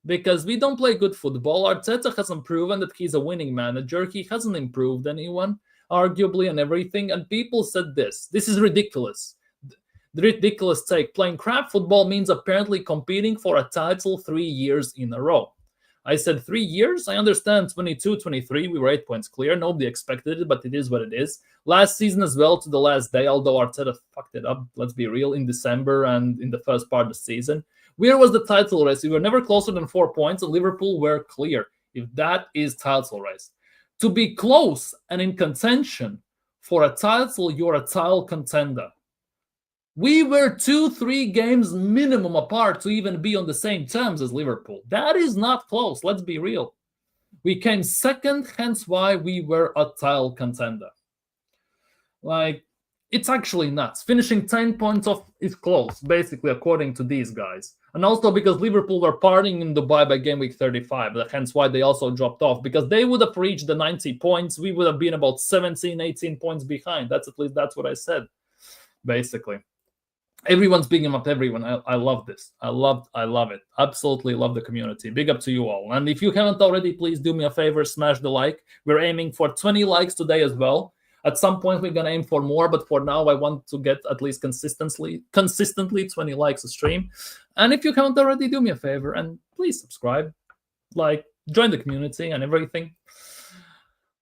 A: Because we don't play good football. Arteta hasn't proven that he's a winning manager. He hasn't improved anyone, arguably, and everything. And people said this. This is ridiculous. The ridiculous take. Playing crap football means apparently competing for a title 3 years in a row. I said 3 years? I understand 22, 23. We were 8 points clear. Nobody expected it, but it is what it is. Last season as well to the last day, although Arteta fucked it up, let's be real, in December and in the first part of the season. Where was the title race? We were never closer than 4 points, and Liverpool were clear. If that is title race. To be close and in contention for a title, you're a title contender. We were 2-3 games minimum apart to even be on the same terms as Liverpool. That is not close, let's be real. We came second, hence why we were a title contender. Like, it's actually nuts. Finishing 10 points off is close, basically, according to these guys. And also because Liverpool were partying in Dubai by game week 35, hence why they also dropped off. Because they would have reached the 90 points, we would have been about 17, 18 points behind. That's at least that's what I said, basically. Everyone's bigging up everyone. I love this. I love it. Absolutely love the community. Big up to you all. And if you haven't already, please do me a favor, smash the like. We're aiming for 20 likes today as well. At some point, we're going to aim for more, but for now, I want to get at least consistently 20 likes a stream. And if you haven't already, do me a favor and please subscribe, like, join the community and everything.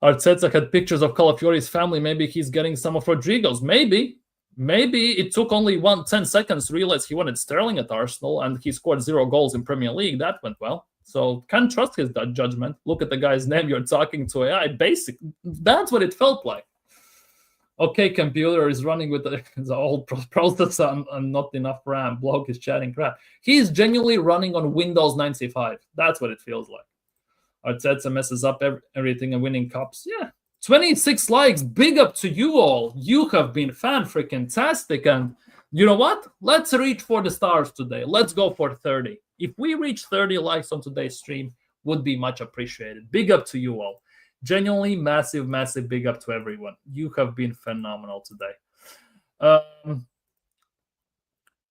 A: Arteta had pictures of Calafiori's family. Maybe he's getting some of Rodrygo's. Maybe. Maybe it took only 10 seconds to realize he wanted Sterling at Arsenal, and he scored 0 goals in Premier League. That went well. So can't trust his judgment. Look at the guy's name. You're talking to AI. That's what it felt like. Okay, computer is running with the old processor and not enough RAM. Bloke is chatting crap. He's genuinely running on Windows 95. That's what it feels like. Arteta messes up everything and winning cups. Yeah. 26 likes. Big up to you all. You have been fan-freaking-tastic. And you know what? Let's reach for the stars today. Let's go for 30. If we reach 30 likes on today's stream, would be much appreciated. Big up to you all. Genuinely massive, massive big up to everyone. You have been phenomenal today.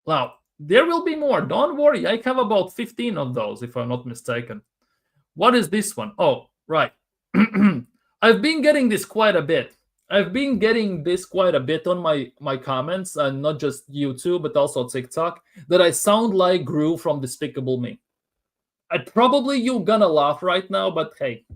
A: Now, there will be more. Don't worry. I have about 15 of those, if I'm not mistaken. What is this one? Oh, right. I've been getting this quite a bit. I've been getting this quite a bit on my comments, and not just YouTube, but also TikTok, that I sound like Gru from Despicable Me. You're gonna laugh right now, but hey,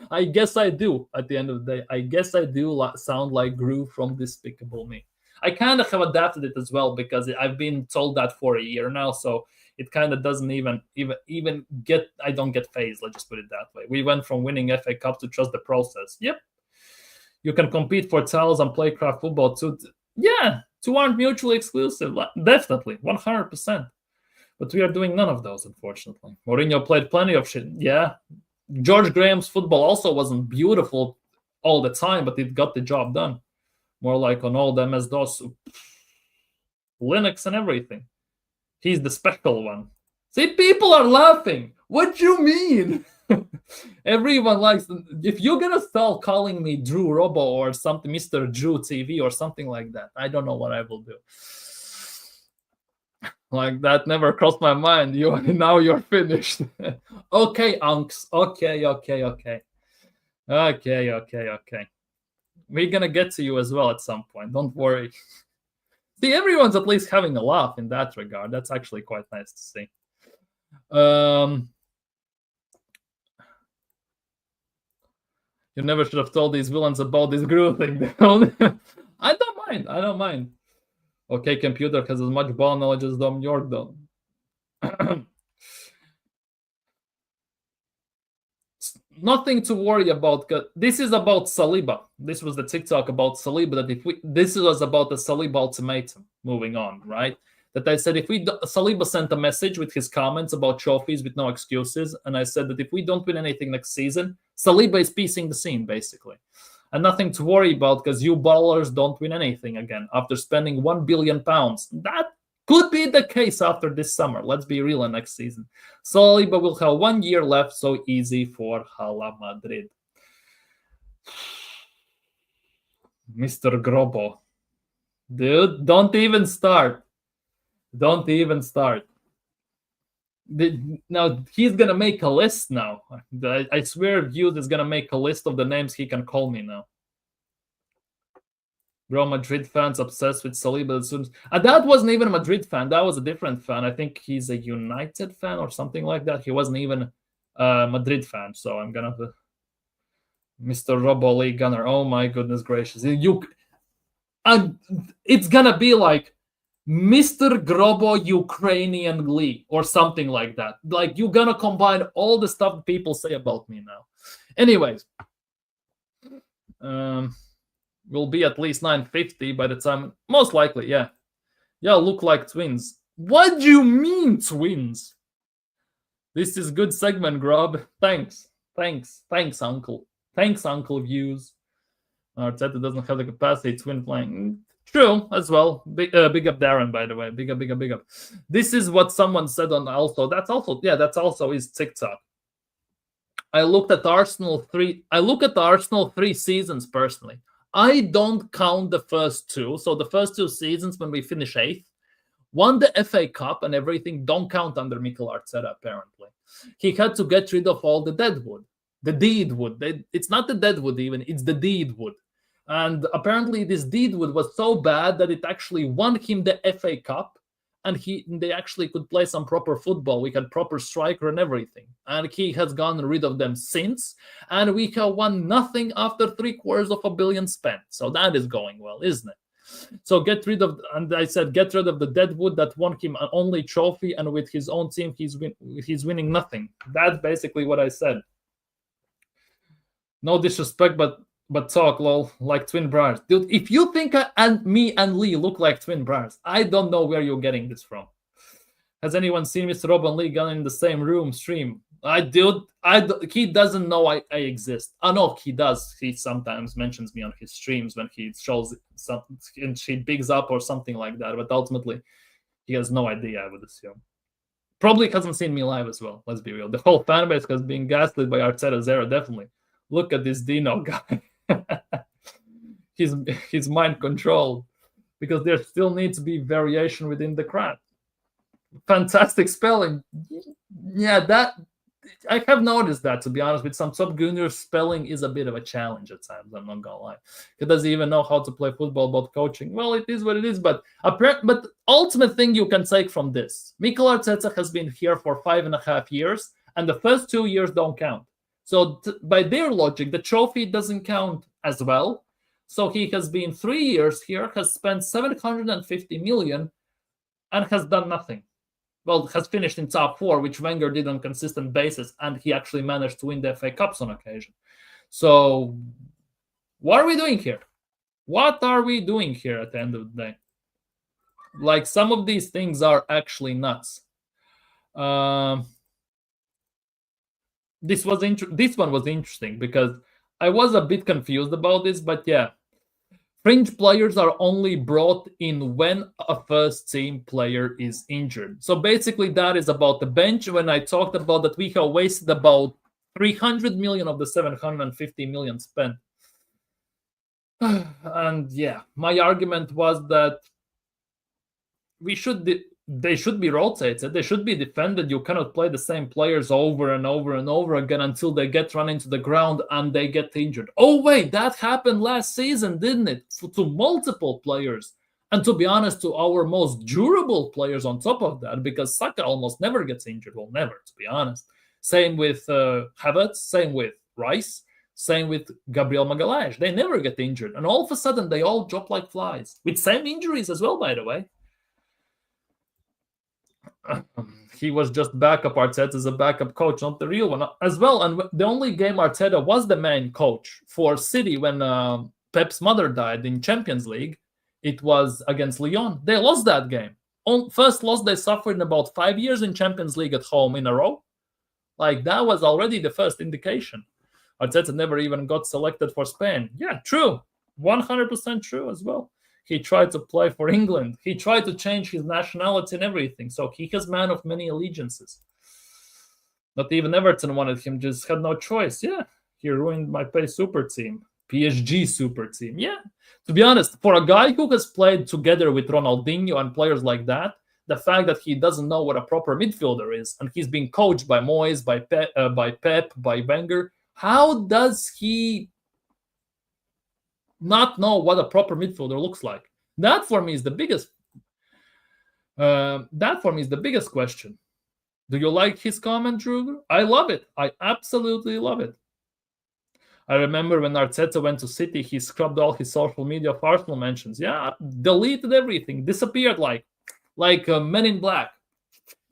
A: I guess I do at the end of the day. I guess I do sound like Gru from Despicable Me. I kind of have adapted it as well because I've been told that for a year now, so it kind of doesn't even get, I don't get phased, let's just put it that way. We went from winning FA Cup to trust the process. Yep. You can compete for titles and play craft football too. Yeah, two aren't mutually exclusive. Definitely, 100%. But we are doing none of those, unfortunately. Mourinho played plenty of shit. Yeah. George Graham's football also wasn't beautiful all the time, but it got the job done. More like on all the MS-DOS, Linux and everything. He's the special one. See, people are laughing. What do you mean? Everyone likes... If you're going to start calling me Drew Robo or something, Mr. Drew TV or something like that, I don't know what I will do. Like, that never crossed my mind. Now you're finished. Okay, unks. Okay. We're going to get to you as well at some point. Don't worry. See, everyone's at least having a laugh in that regard. That's actually quite nice to see. You never should have told these villains about this Gru thing. I don't mind. Okay, computer has as much ball knowledge as Dom York, though. Nothing to worry about. This is about Saliba. This was the TikTok about Saliba. This was about the Saliba ultimatum. Moving on, right? That I said Saliba sent a message with his comments about trophies with no excuses, and I said that if we don't win anything next season, Saliba is piecing the scene basically. And nothing to worry about because you ballers don't win anything again after spending £1 billion. That could be the case after this summer. Let's be real next season. Saliba will have 1 year left, so easy for Hala Madrid. Mr. Grobo. Dude, don't even start. Don't even start. Now, he's going to make a list now. I swear Views is going to make a list of the names he can call me now. Real Madrid fans obsessed with Saliba. That wasn't even a Madrid fan. That was a different fan. I think he's a United fan or something like that. He wasn't even a Madrid fan. So I'm going to... Mr. Robo Lee Gunner. Oh, my goodness gracious. It's going to be like Mr. Grobo Ukrainian Lee or something like that. Like, you're going to combine all the stuff people say about me now. Anyways. We'll be at least 950 by the time... Most likely, yeah. Yeah, look like twins. What do you mean, twins? This is good segment, Grob. Thanks, Uncle. Thanks, Uncle Views. Arteta doesn't have the capacity twin playing. True, as well. Big up Darren, by the way. Big up. This is what someone said on also. That's also his TikTok. I look at Arsenal 3 seasons personally. I don't count the first two. So the first 2 seasons when we finish 8th, won the FA Cup and everything, don't count under Mikel Arteta, apparently. He had to get rid of all the deadwood. The deedwood. It's not the deadwood even, it's the deedwood. And apparently this deedwood was so bad that it actually won him the FA Cup, and they actually could play some proper football. We had proper striker and everything. And he has gotten rid of them since. And we have won nothing after $750 million spent. So that is going well, isn't it? So get rid of, and I said, get rid of the dead wood that won him an only trophy, and with his own team, he's winning nothing. That's basically what I said. No disrespect, but talk, lol, like twin brothers. Dude, if you think me and Lee look like twin brothers, I don't know where you're getting this from. Has anyone seen Mr. Rob and Lee Gunn in the same room stream? He doesn't know I exist. I know he does. He sometimes mentions me on his streams when he shows something and he bigs up or something like that. But ultimately, he has no idea, I would assume. Probably hasn't seen me live as well. Let's be real. The whole fan base has been gaslit by Arteta Zero, definitely. Look at this Dino guy. He's mind controlled because there still needs to be variation within the crowd. Fantastic spelling. Yeah, that I have noticed that, to be honest, with some top Gooners, spelling is a bit of a challenge at times. I'm not gonna lie. He doesn't even know how to play football about coaching. Well, it is what it is. But ultimate thing you can take from this: Mikel Arteta has been here for 5.5 years, and the first 2 years don't count. So by their logic, the trophy doesn't count as well. So he has been 3 years here, has spent 750 million, and has done nothing. Well, has finished in top 4, which Wenger did on consistent basis, and he actually managed to win the FA Cups on occasion. So what are we doing here? What are we doing here at the end of the day? Like, some of these things are actually nuts. This one was interesting because I was a bit confused about this, but yeah. Fringe players are only brought in when a first team player is injured. So basically that is about the bench. When I talked about that, we have wasted about 300 million of the 750 million spent. And yeah, my argument was that they should be rotated. They should be defended. You cannot play the same players over and over and over again until they get run into the ground and they get injured. Oh, wait, that happened last season, didn't it? To multiple players. And to be honest, to our most durable players on top of that, because Saka almost never gets injured. Well, never, to be honest. Same with Havertz, same with Rice, same with Gabriel Magalhaes. They never get injured. And all of a sudden, they all drop like flies. With same injuries as well, by the way. He was just backup. Arteta is a backup coach, not the real one as well. And the only game Arteta was the main coach for City when Pep's mother died in Champions League, it was against Lyon. They lost that game. First loss they suffered in about 5 years in Champions League at home in a row. Like, that was already the first indication. Arteta never even got selected for Spain. Yeah, true. 100% true as well. He tried to play for England. He tried to change his nationality and everything. So he has man of many allegiances. Not even Everton wanted him, just had no choice. Yeah, he ruined my super team. PSG super team. Yeah, to be honest, for a guy who has played together with Ronaldinho and players like that, the fact that he doesn't know what a proper midfielder is, and he's being coached by Moyes, by Pep, by Wenger, how does he not know what a proper midfielder looks like? That for me is the biggest. Question. Do you like his comment, Drew? I love it. I absolutely love it. I remember when Arteta went to City, he scrubbed all his social media of Arsenal mentions. Yeah, deleted everything, disappeared like Men in Black,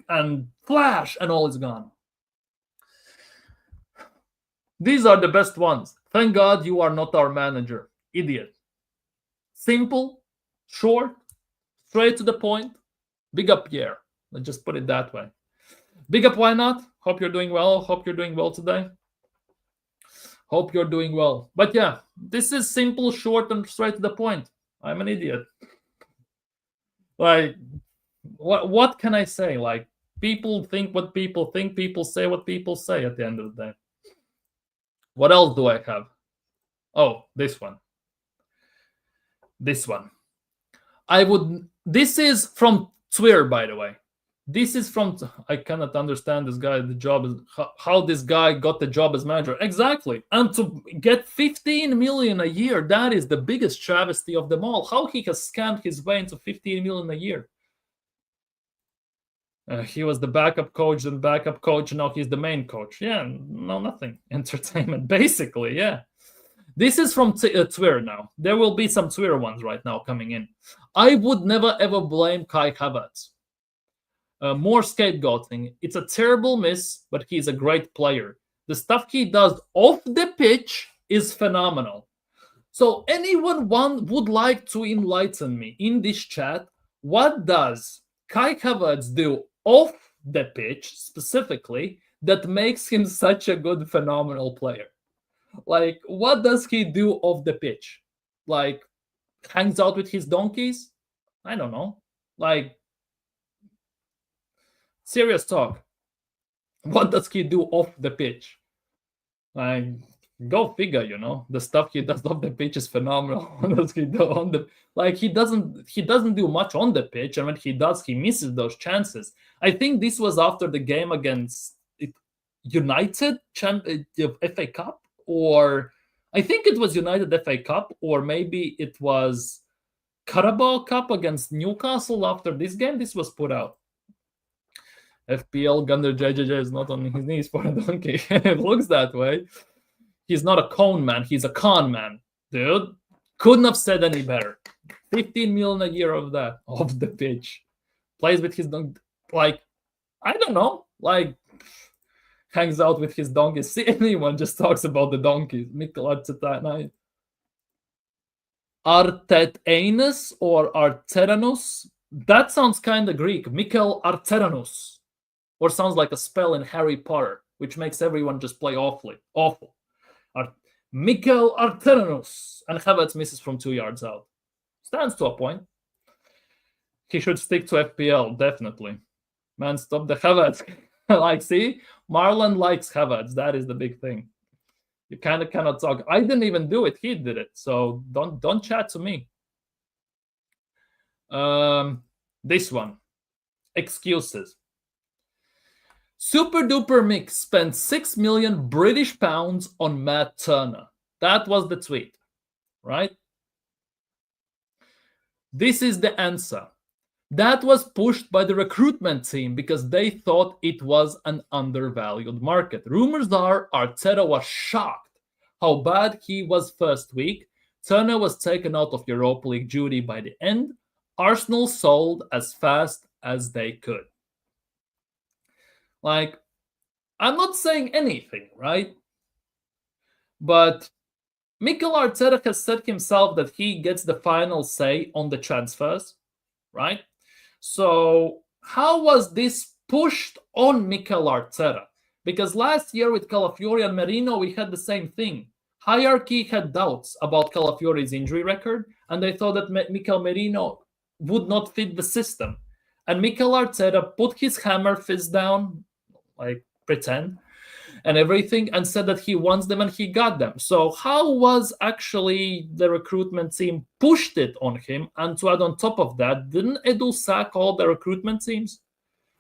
A: and flash, and all is gone. These are the best ones. Thank God you are not our manager. Idiot. Simple, short, straight to the point. Big up Pierre. Let's just put it that way. Big up, why not? Hope you're doing well. Hope you're doing well today. Hope you're doing well. But yeah, this is simple, short, and straight to the point. I'm an idiot. Like, what can I say? Like, people think what people think. People say what people say at the end of the day. What else do I have? Oh, this one. This one. This is from Twitter, by the way. This is from, I cannot understand this guy, the job is, how this guy got the job as manager. Exactly. And to get 15 million a year, that is the biggest travesty of them all. How he has scammed his way into 15 million a year. He was the backup coach, now he's the main coach. Yeah, no, nothing. Entertainment, basically, yeah. This is from Twitter now. There will be some Twitter ones right now coming in. I would never ever blame Kai Havertz. More scapegoating. It's a terrible miss, but he's a great player. The stuff he does off the pitch is phenomenal. So anyone would like to enlighten me in this chat, what does Kai Havertz do off the pitch specifically that makes him such a good, phenomenal player? Like, what does he do off the pitch? Like, hangs out with his donkeys? I don't know. Like, serious talk. What does he do off the pitch? Like, go figure, you know. The stuff he does off the pitch is phenomenal. What does he do on the he doesn't do much on the pitch, and when he does, he misses those chances. I think this was after the game against United FA Cup, or I think it was United FA Cup, or maybe it was Carabao Cup against Newcastle. After this game, this was put out. FPL Gunner JJJ is not on his knees for a donkey. It looks that way. He's not a cone man. He's a con man, dude. Couldn't have said any better. 15 million a year of that off the pitch. Plays with his donkey. Like, I don't know. Like, hangs out with his donkeys. See, anyone just talks about the donkeys. Mikel Arteta. Artetanus or Arteranus? That sounds kind of Greek. Mikel Arteranus. Or sounds like a spell in Harry Potter, which makes everyone just play awful. Mikel Arteranus. And Havertz misses from 2 yards out. Stands to a point. He should stick to FPL, definitely. Man, stop the Havertz. Like, see? Marlon likes Havertz. That is the big thing. You kind of cannot talk. I didn't even do it. He did it. So don't chat to me. This one. Excuses. Super Duper Mix spent 6 million British pounds on Matt Turner. That was the tweet, right? This is the answer. That was pushed by the recruitment team because they thought it was an undervalued market. Rumors are Arteta was shocked how bad he was first week. Turner was taken out of Europa League duty by the end. Arsenal sold as fast as they could. Like, I'm not saying anything, right? But Mikel Arteta has said himself that he gets the final say on the transfers, right? So how was this pushed on Mikel Arteta? Because last year with Calafiori and Merino, we had the same thing. Hierarchy had doubts about Calafiori's injury record, and they thought that Mikel Merino would not fit the system. And Mikel Arteta put his hammer fist down, like pretend, and everything, and said that he wants them and he got them. So how was actually the recruitment team pushed it on him? And to add on top of that, didn't Edu sack all the recruitment teams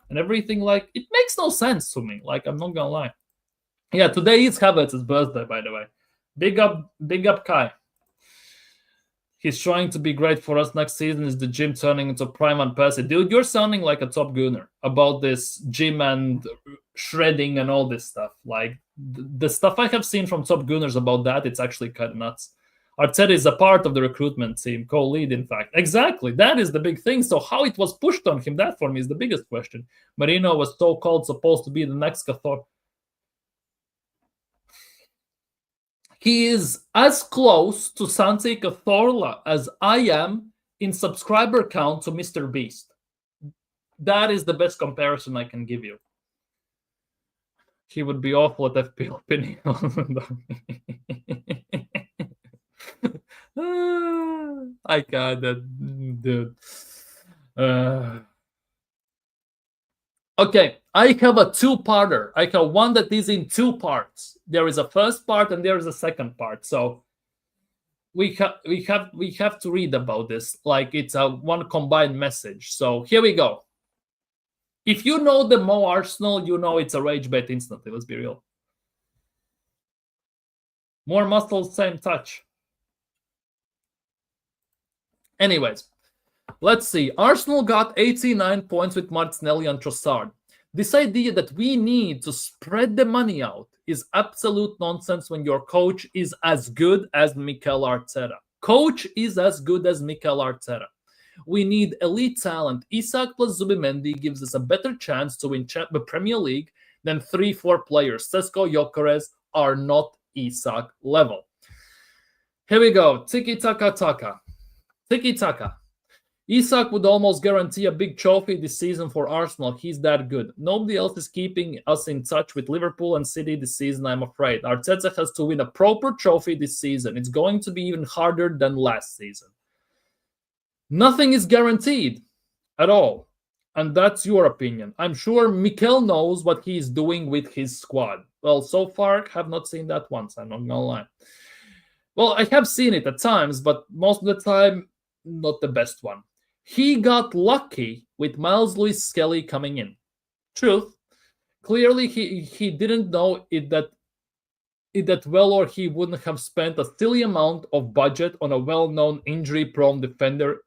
A: and everything? Like, it makes no sense to me. Like, I'm not gonna lie. Yeah, today is Havertz's birthday, by the way. Big up Kai. He's trying to be great for us next season. Is the gym turning into Prime and Percy? Dude, you're sounding like a top Gooner about this gym and shredding and all this stuff. Like, the stuff I have seen from top Gooners about that, it's actually kind of nuts. Arteta is a part of the recruitment team, co-lead, in fact. Exactly. That is the big thing. So how it was pushed on him, that for me is the biggest question. Marino was so-called supposed to be the next Cathor. He is as close to Santi Cazorla as I am in subscriber count to Mr. Beast. That is the best comparison I can give you. He would be awful at FPL opinion. I got that, dude. Okay, I have a two-parter. I have one that is in two parts. There is a first part and there is a second part. So we have to read about this like it's a one combined message. So here we go. If you know the Mo Arsenal, you know it's a rage bait instantly. Let's be real. More muscle, same touch. Anyways, let's see. Arsenal got 89 points with Martinelli and Trossard. This idea that we need to spread the money out is absolute nonsense when your coach is as good as Mikel Arteta. Coach is as good as Mikel Arteta. We need elite talent. Isak plus Zubimendi gives us a better chance to win the Premier League than 3-4 players. Cesco, Gyökeres are not Isak level. Here we go. Tiki-taka-taka. Tiki-taka. Isak would almost guarantee a big trophy this season for Arsenal. He's that good. Nobody else is keeping us in touch with Liverpool and City this season, I'm afraid. Arteta has to win a proper trophy this season. It's going to be even harder than last season. Nothing is guaranteed at all. And that's your opinion. I'm sure Mikel knows what he's doing with his squad. Well, so far, I have not seen that once. I'm not going to lie. Well, I have seen it at times, but most of the time, not the best one. He got lucky with Miles Lewis Skelly coming in. Truth. Clearly, he didn't know it that well, or he wouldn't have spent a silly amount of budget on a well-known injury-prone defender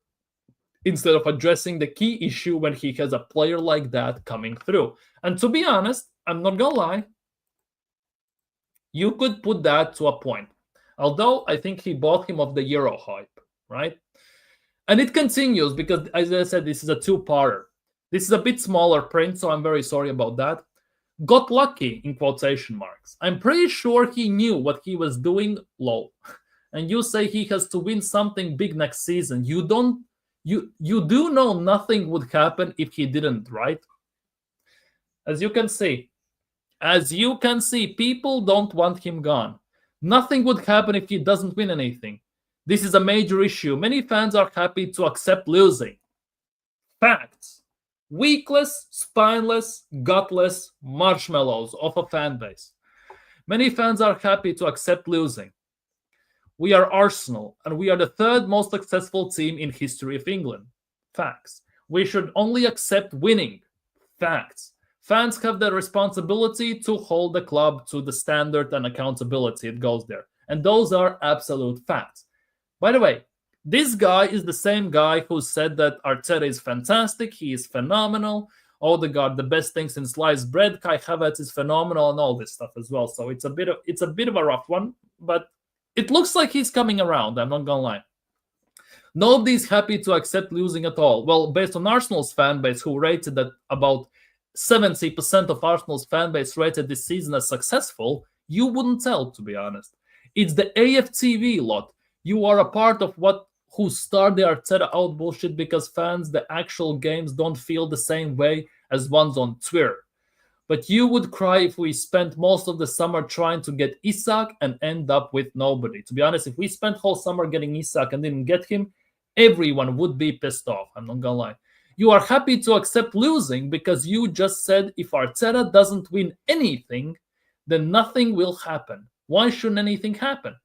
A: instead of addressing the key issue when he has a player like that coming through. And to be honest, I'm not gonna lie, you could put that to a point. Although I think he bought him off the Euro hype, right? And it continues because, as I said, this is a two-parter. This is a bit smaller print, so I'm very sorry about that. Got lucky, in quotation marks. I'm pretty sure he knew what he was doing, low. And you say he has to win something big next season. You do know nothing would happen if he didn't, right? As you can see, people don't want him gone. Nothing would happen if he doesn't win anything. This is a major issue. Many fans are happy to accept losing. Facts. Weakless, spineless, gutless marshmallows of a fan base. Many fans are happy to accept losing. We are Arsenal, and we are the third most successful team in history of England. Facts. We should only accept winning. Facts. Fans have the responsibility to hold the club to the standard and accountability. It goes there. And those are absolute facts. By the way, this guy is the same guy who said that Arteta is fantastic, he is phenomenal, Odegaard the best thing since sliced bread, Kai Havertz is phenomenal, and all this stuff as well. So it's a bit of a rough one, but it looks like he's coming around, I'm not gonna lie. Nobody's happy to accept losing at all. Well, based on Arsenal's fan base, who rated that about 70% of Arsenal's fan base rated this season as successful, you wouldn't tell, to be honest. It's the AFTV lot. You are a part of who start the Arteta out bullshit because fans, the actual games don't feel the same way as ones on Twitter. But you would cry if we spent most of the summer trying to get Isak and end up with nobody. To be honest, if we spent whole summer getting Isak and didn't get him, everyone would be pissed off. I'm not gonna lie. You are happy to accept losing because you just said if Arteta doesn't win anything, then nothing will happen. Why shouldn't anything happen?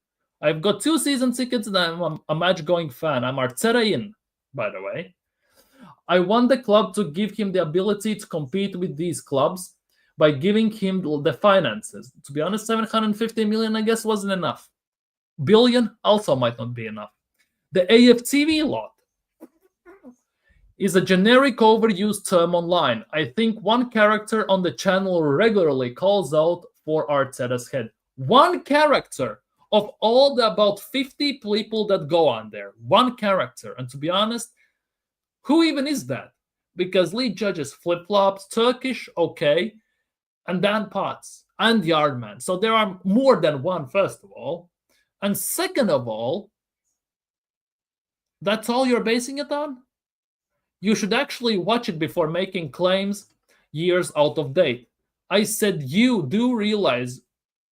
A: I've got 2 season tickets and I'm a match-going fan. I'm Arteta in, by the way. I want the club to give him the ability to compete with these clubs by giving him the finances. To be honest, 750 million, I guess, wasn't enough. Billion also might not be enough. The AFTV lot is a generic overused term online. I think one character on the channel regularly calls out for Arteta's head. One character of all the about 50 people that go on there. One character. And to be honest, who even is that? Because lead judges flip-flops, Turkish, okay, and Dan Potts, and Yardman. So there are more than one, first of all. And second of all, that's all you're basing it on? You should actually watch it before making claims years out of date. I said you do realize,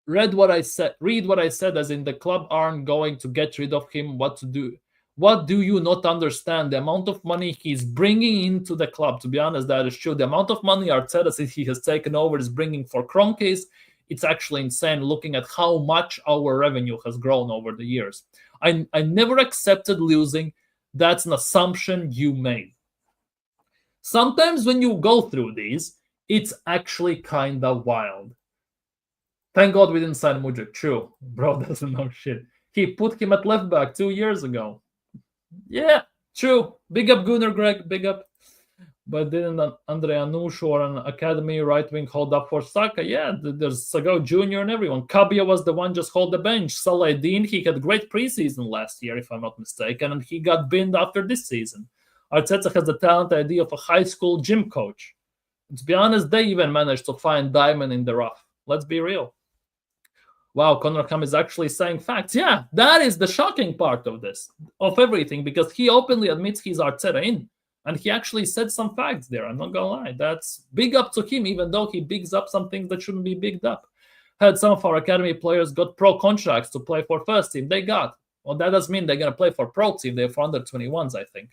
A: read what I said, as in the club aren't going to get rid of him. What to do? What do you not understand? The amount of money he's bringing into the club. To be honest, that is true. The amount of money Arteta since he has taken over is bringing for Kroenkes, it's actually insane looking at how much our revenue has grown over the years. I never accepted losing. That's an assumption you made. Sometimes when you go through these, it's actually kind of wild. Thank God we didn't sign Mudryk. True. Bro doesn't know shit. He put him at left back 2 years ago. Yeah, true. Big up Gooner, Greg. Big up. But didn't Andre Anush or an academy right wing hold up for Saka? Yeah, there's Sago Jr. and everyone. Kabia was the one just hold the bench. Saladin, he had great preseason last year, if I'm not mistaken, and he got binned after this season. Arteta has the talent idea of a high school gym coach. To be honest, they even managed to find diamond in the rough. Let's be real. Wow, Conor Ham is actually saying facts. Yeah, that is the shocking part of this, of everything, because he openly admits he's Arteta in. And he actually said some facts there. I'm not going to lie. That's big up to him, even though he bigs up some things that shouldn't be bigged up. Had some of our academy players got pro contracts to play for first team. They got. Well, that doesn't mean they're going to play for pro team. They're for under 21s, I think.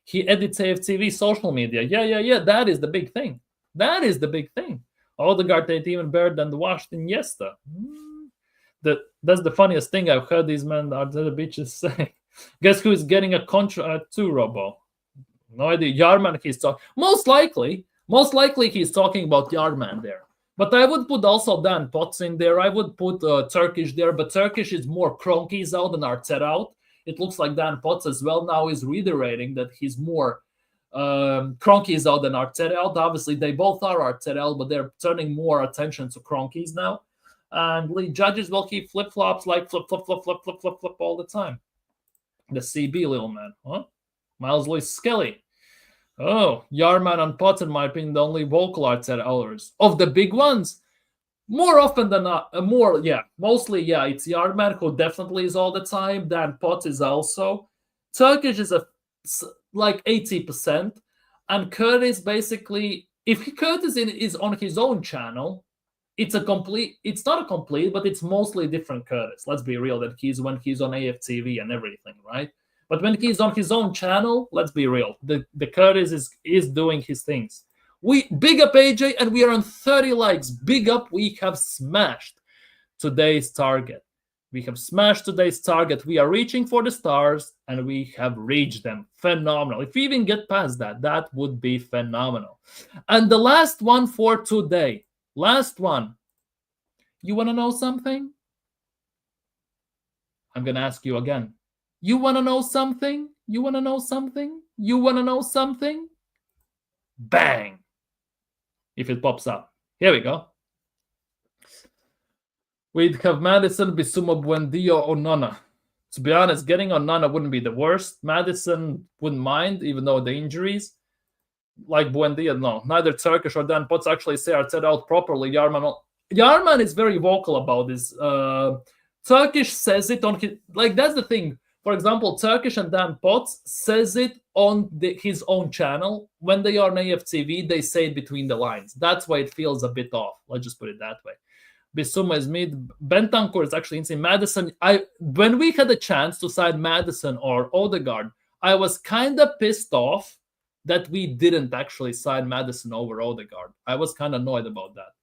A: He edits AFTV social media. Yeah. That is the big thing. That is the big thing. Odegaard ain't even better than the washed Iniesta. That's the funniest thing I've heard these men are the bitches say. Guess who is getting a contract too, Robo? No idea. Yarman, he's talking. Most likely he's talking about Yarman there. But I would put also Dan Potts in there. I would put Turkish there, but Turkish is more Kroenke's out than Arteta out. It looks like Dan Potts as well now is reiterating that he's more Kroenke's out than Arteta out. Obviously, they both are Arteta out, but they're turning more attention to Kroenke's now. And Lee Judges will keep flip-flops like flip all the time. The CB little man, huh? Miles Lewis Skelly. Oh, Yarman and Potts, in my opinion, the only vocal Arteta owners. Of the big ones, more often than not, mostly, it's Yarman who definitely is all the time. Dan Potts is also. Turkish is like 80%. And Curtis basically, if Curtis is on his own channel, it's not a complete, but it's mostly different Curtis. Let's be real, that when he's on AFTV and everything, right? But when he's on his own channel, let's be real, the Curtis is doing his things. We big up AJ, and we are on 30 likes. Big up, we have smashed today's target. We have smashed today's target. We are reaching for the stars, and we have reached them. Phenomenal. If we even get past that, that would be phenomenal. And the last one for today. Last one. You want to know something? I'm going to ask you again. You want to know something? You want to know something? You want to know something? Bang! If it pops up. Here we go. We'd have Madison, Bissouma, Buendia, Onana. To be honest, getting Onana wouldn't be the worst. Madison wouldn't mind, even though the injuries. Like Buendia, no. Neither Turkish or Dan Potts actually say Arteta out properly. Yarman is very vocal about this. Turkish says it on his... Like, that's the thing. For example, Turkish and Dan Potts says it on his own channel. When they are on AFTV, they say it between the lines. That's why it feels a bit off. Let's just put it that way. Bissouma is mid. Bentancur is actually insane. Madison, when we had a chance to sign Madison or Odegaard, I was kind of pissed off that we didn't actually sign Madison over Odegaard. I was kind of annoyed about that.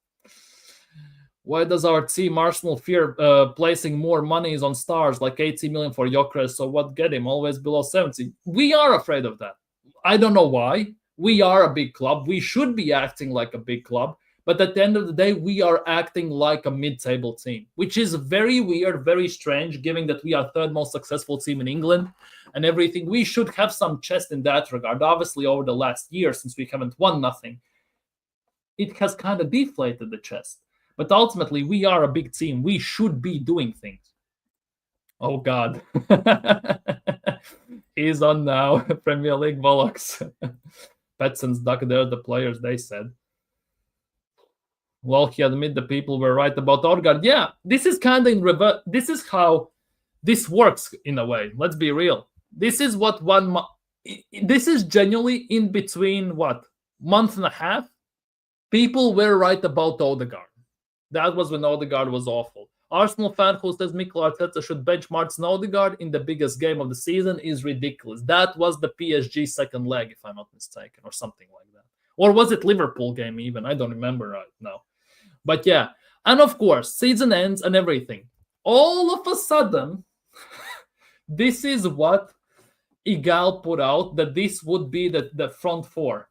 A: Why does our team Arsenal fear placing more monies on stars like 80 million for Gyökeres? So what get him? Always below 70. We are afraid of that. I don't know why. We are a big club. We should be acting like a big club. But at the end of the day, we are acting like a mid-table team, which is very weird, very strange, given that we are third most successful team in England and everything. We should have some chest in that regard. Obviously, over the last year, since we haven't won nothing, it has kind of deflated the chest. But ultimately, we are a big team. We should be doing things. Oh, God. He's on now. Premier League Bollocks. Petson's duck there, the players, they said. Well, he admitted the people were right about Odegaard. Yeah, this is kind of in reverse. This is how this works in a way. Let's be real. This is what this is genuinely in between, month and a half? People were right about Odegaard. That was when Odegaard was awful. Arsenal fan who says Mikel Arteta should bench Martin Odegaard in the biggest game of the season is ridiculous. That was the PSG second leg, if I'm not mistaken, or something like that. Or was it Liverpool game even? I don't remember right now. But yeah, and of course, season ends and everything. All of a sudden, this is what Igal put out, that this would be the front four.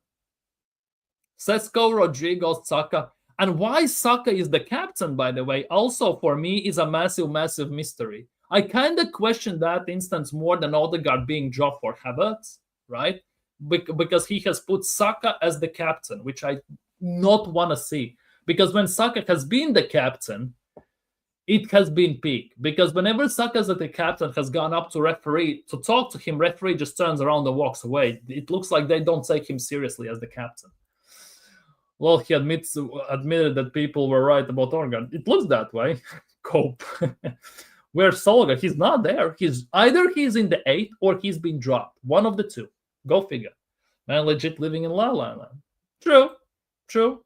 A: Cesco, Rodrygo, Saka. And why Saka is the captain, by the way, also for me is a massive, massive mystery. I kind of question that instance more than Odegaard being dropped for Havertz, right? because he has put Saka as the captain, which I not want to see. Because when Saka has been the captain, it has been peak. Because whenever Saka as the captain has gone up to referee to talk to him, referee just turns around and walks away. It looks like they don't take him seriously as the captain. Well, he admitted that people were right about Odegaard. It looks that way. Cope. Where's Solga? He's not there. He's in the 8 or he's been dropped. One of the two. Go figure. Man, legit living in La La Land. True.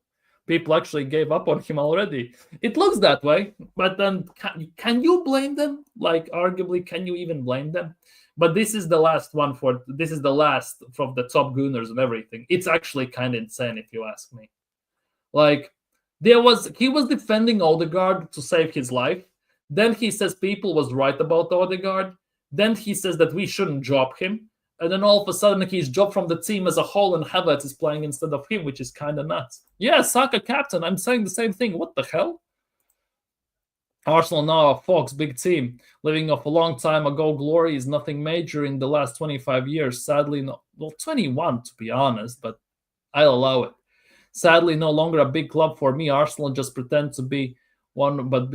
A: People actually gave up on him already. It looks that way, but then can you blame them? Like, arguably, can you even blame them? But this is the last from the top Gooners and everything. It's actually kind of insane if you ask me. Like, he was defending Odegaard to save his life. Then he says people was right about Odegaard. Then he says that we shouldn't drop him. And then all of a sudden he's dropped from the team as a whole and Havertz is playing instead of him, which is kind of nuts. Yeah, Saka captain. I'm saying the same thing. What the hell? Arsenal now a Fox, big team. Living off a long time ago glory is nothing major in the last 25 years. Sadly, well, 21 to be honest, but I'll allow it. Sadly, no longer a big club for me. Arsenal just pretend to be one, but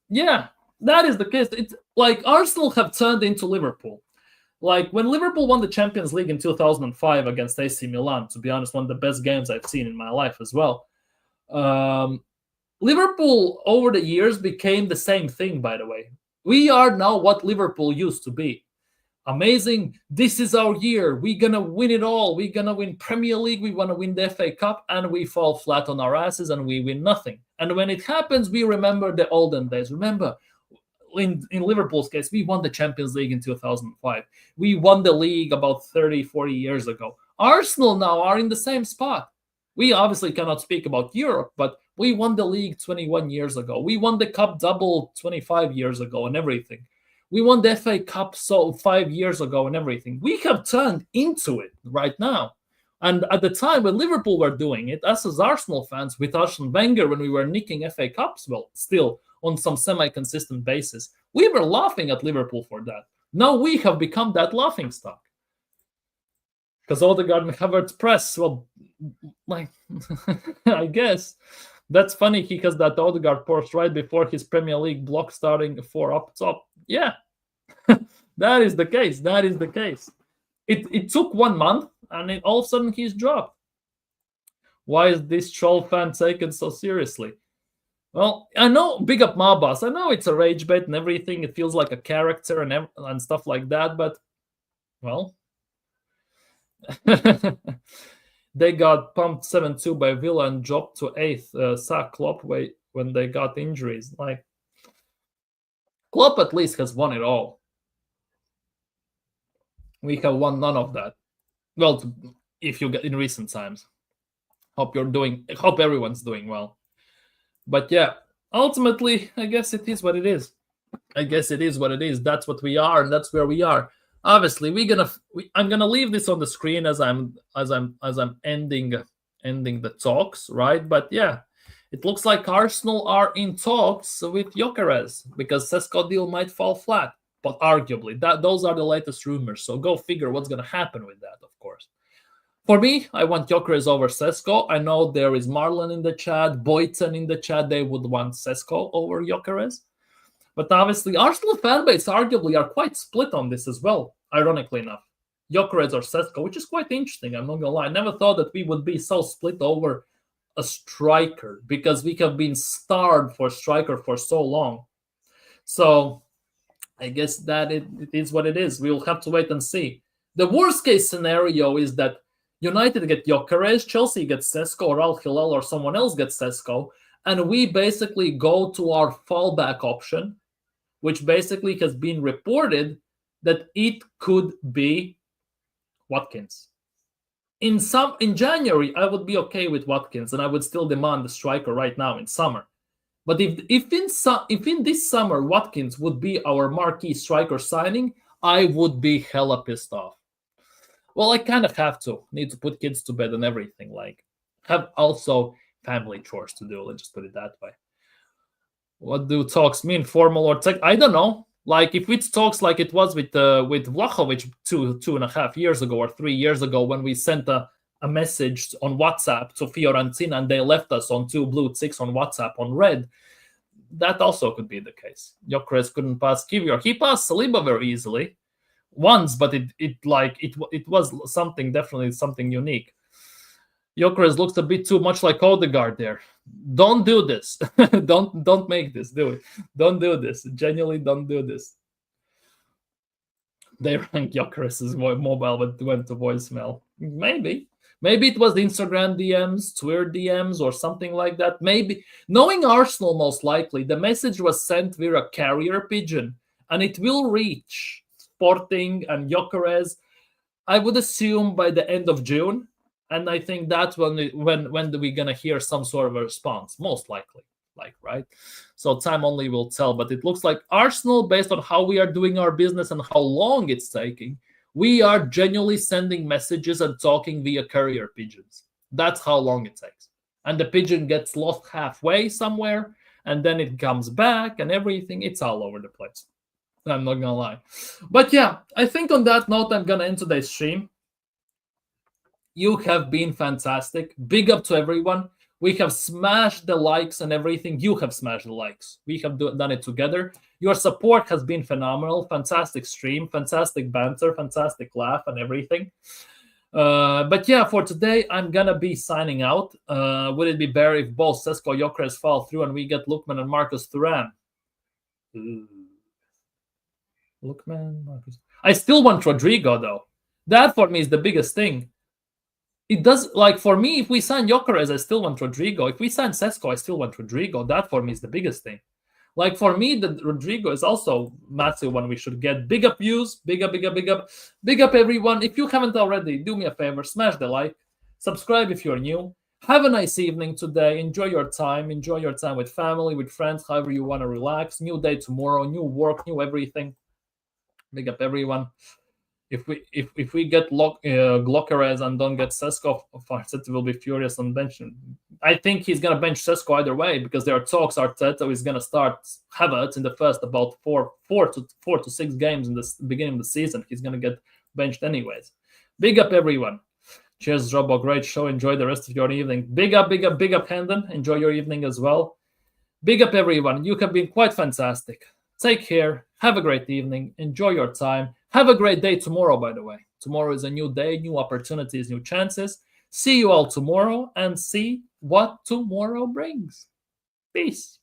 A: yeah, that is the case. It's like Arsenal have turned into Liverpool. Like when Liverpool won the Champions League in 2005 against AC Milan, to be honest, one of the best games I've seen in my life as well. Liverpool over the years became the same thing, by the way. We are now what Liverpool used to be. Amazing. This is our year. We're going to win it all. We're going to win Premier League. We want to win the FA Cup, and we fall flat on our asses and we win nothing. And when it happens, we remember the olden days. Remember, in Liverpool's case, we won the Champions League in 2005. We won the league about 30, 40 years ago. Arsenal now are in the same spot. We obviously cannot speak about Europe, but we won the league 21 years ago. We won the cup double 25 years ago and everything. We won the FA Cup 5 years ago and everything. We have turned into it right now. And at the time when Liverpool were doing it, us as Arsenal fans, with Arsene Wenger, when we were nicking FA Cups, well, still on some semi-consistent basis, we were laughing at Liverpool for that. Now we have become that laughing stock. Because Odegaard and Havertz press, well, like, I guess. That's funny. He has that Odegaard post right before his Premier League block starting 4 up top. Yeah, that is the case. That is the case. It took 1 month, and all of a sudden he's dropped. Why is this troll fan taken so seriously? Well, I know, big up my boss. I know it's a rage bait and everything. It feels like a character and stuff like that, but, well, they got pumped 7-2 by Villa and dropped to 8th. Sack Klopp when they got injuries. Like, Klopp at least has won it all. We have won none of that. Well, if you get in recent times. Hope everyone's doing well. But yeah, ultimately, I guess it is what it is. That's what we are, and that's where we are. Obviously, I'm gonna leave this on the screen as I'm ending the talks, right? But yeah, it looks like Arsenal are in talks with Gyökeres because Cesco deal might fall flat. But arguably, those are the latest rumors. So go figure what's gonna happen with that, of course. For me, I want Gyökeres over Cesco. I know there is Marlon in the chat, Boyton in the chat. They would want Cesco over Gyökeres. But obviously, Arsenal fanbase arguably are quite split on this as well, ironically enough. Gyökeres or Cesco, which is quite interesting, I'm not going to lie. I never thought that we would be so split over a striker because we have been starved for striker for so long. So I guess that it is what it is. We will have to wait and see. The worst case scenario is that United get Gyökeres, Chelsea gets Cesco, or Al Hilal or someone else gets Cesco, and we basically go to our fallback option, which basically has been reported that it could be Watkins. In January, I would be okay with Watkins, and I would still demand the striker right now in summer. But if in this summer Watkins would be our marquee striker signing, I would be hella pissed off. Well, I kind of need to put kids to bed and everything. Like, have also family chores to do. Let's just put it that way. What do talks mean, formal or tech? I don't know. Like if it talks like it was with Vlahovic 2.5 years ago or 3 years ago, when we sent a message on WhatsApp to Fiorentina and they left us on 2 blue ticks on WhatsApp on red, that also could be the case. Gyökeres couldn't pass Kivior. He passed Saliba very easily once, but it was something, definitely something unique. Gyökeres looks a bit too much like Odegaard there. Don't do this. don't make this. Do it. Don't do this. Genuinely, don't do this. They rang Gyökeres' mobile, but went to voicemail. Maybe it was the Instagram DMs, Twitter DMs, or something like that. Maybe, knowing Arsenal, most likely the message was sent via a carrier pigeon, and it will reach Sporting and Gyökeres, I would assume, by the end of June. And I think that's when we're gonna hear some sort of a response, most likely. Right? So time only will tell. But it looks like Arsenal, based on how we are doing our business and how long it's taking, we are genuinely sending messages and talking via carrier pigeons. That's how long it takes. And the pigeon gets lost halfway somewhere, and then it comes back and everything. It's all over the place. I'm not gonna lie. But yeah, I think on that note, I'm gonna end today's stream. You have been fantastic. Big up to everyone. We have smashed the likes and everything. You have smashed the likes. We have done it together. Your support has been phenomenal. Fantastic stream, fantastic banter, fantastic laugh and everything. But yeah, for today, I'm going to be signing out. Would it be better if both Cesco and Gyokeres fall through and we get Lookman and Marcus Thuram? Lookman, Marcus. I still want Rodrygo, though. That, for me, is the biggest thing. It does, like, for me, if we sign Gyökeres, I still want Rodrygo. If we sign Cesco, I still want Rodrygo. That, for me, is the biggest thing. Like, for me, the Rodrygo is also massive one we should get. Big up views. Big up, everyone. If you haven't already, do me a favor. Smash the like. Subscribe if you're new. Have a nice evening today. Enjoy your time. Enjoy your time with family, with friends, however you want to relax. New day tomorrow. New work. New everything. Big up, everyone. If we get Gyökeres and don't get Cesco, Arteta will be furious on benching. I think he's gonna bench Cesco either way, because there are talks Arteta is gonna start Havertz in the first about four to 6 games in the beginning of the season. He's gonna get benched anyways. Big up, everyone. Cheers, Robo. Great show. Enjoy the rest of your evening. Big up, Hendon. Enjoy your evening as well. Big up, everyone. You have been quite fantastic. Take care. Have a great evening. Enjoy your time. Have a great day tomorrow, by the way. Tomorrow is a new day, new opportunities, new chances. See you all tomorrow and see what tomorrow brings. Peace.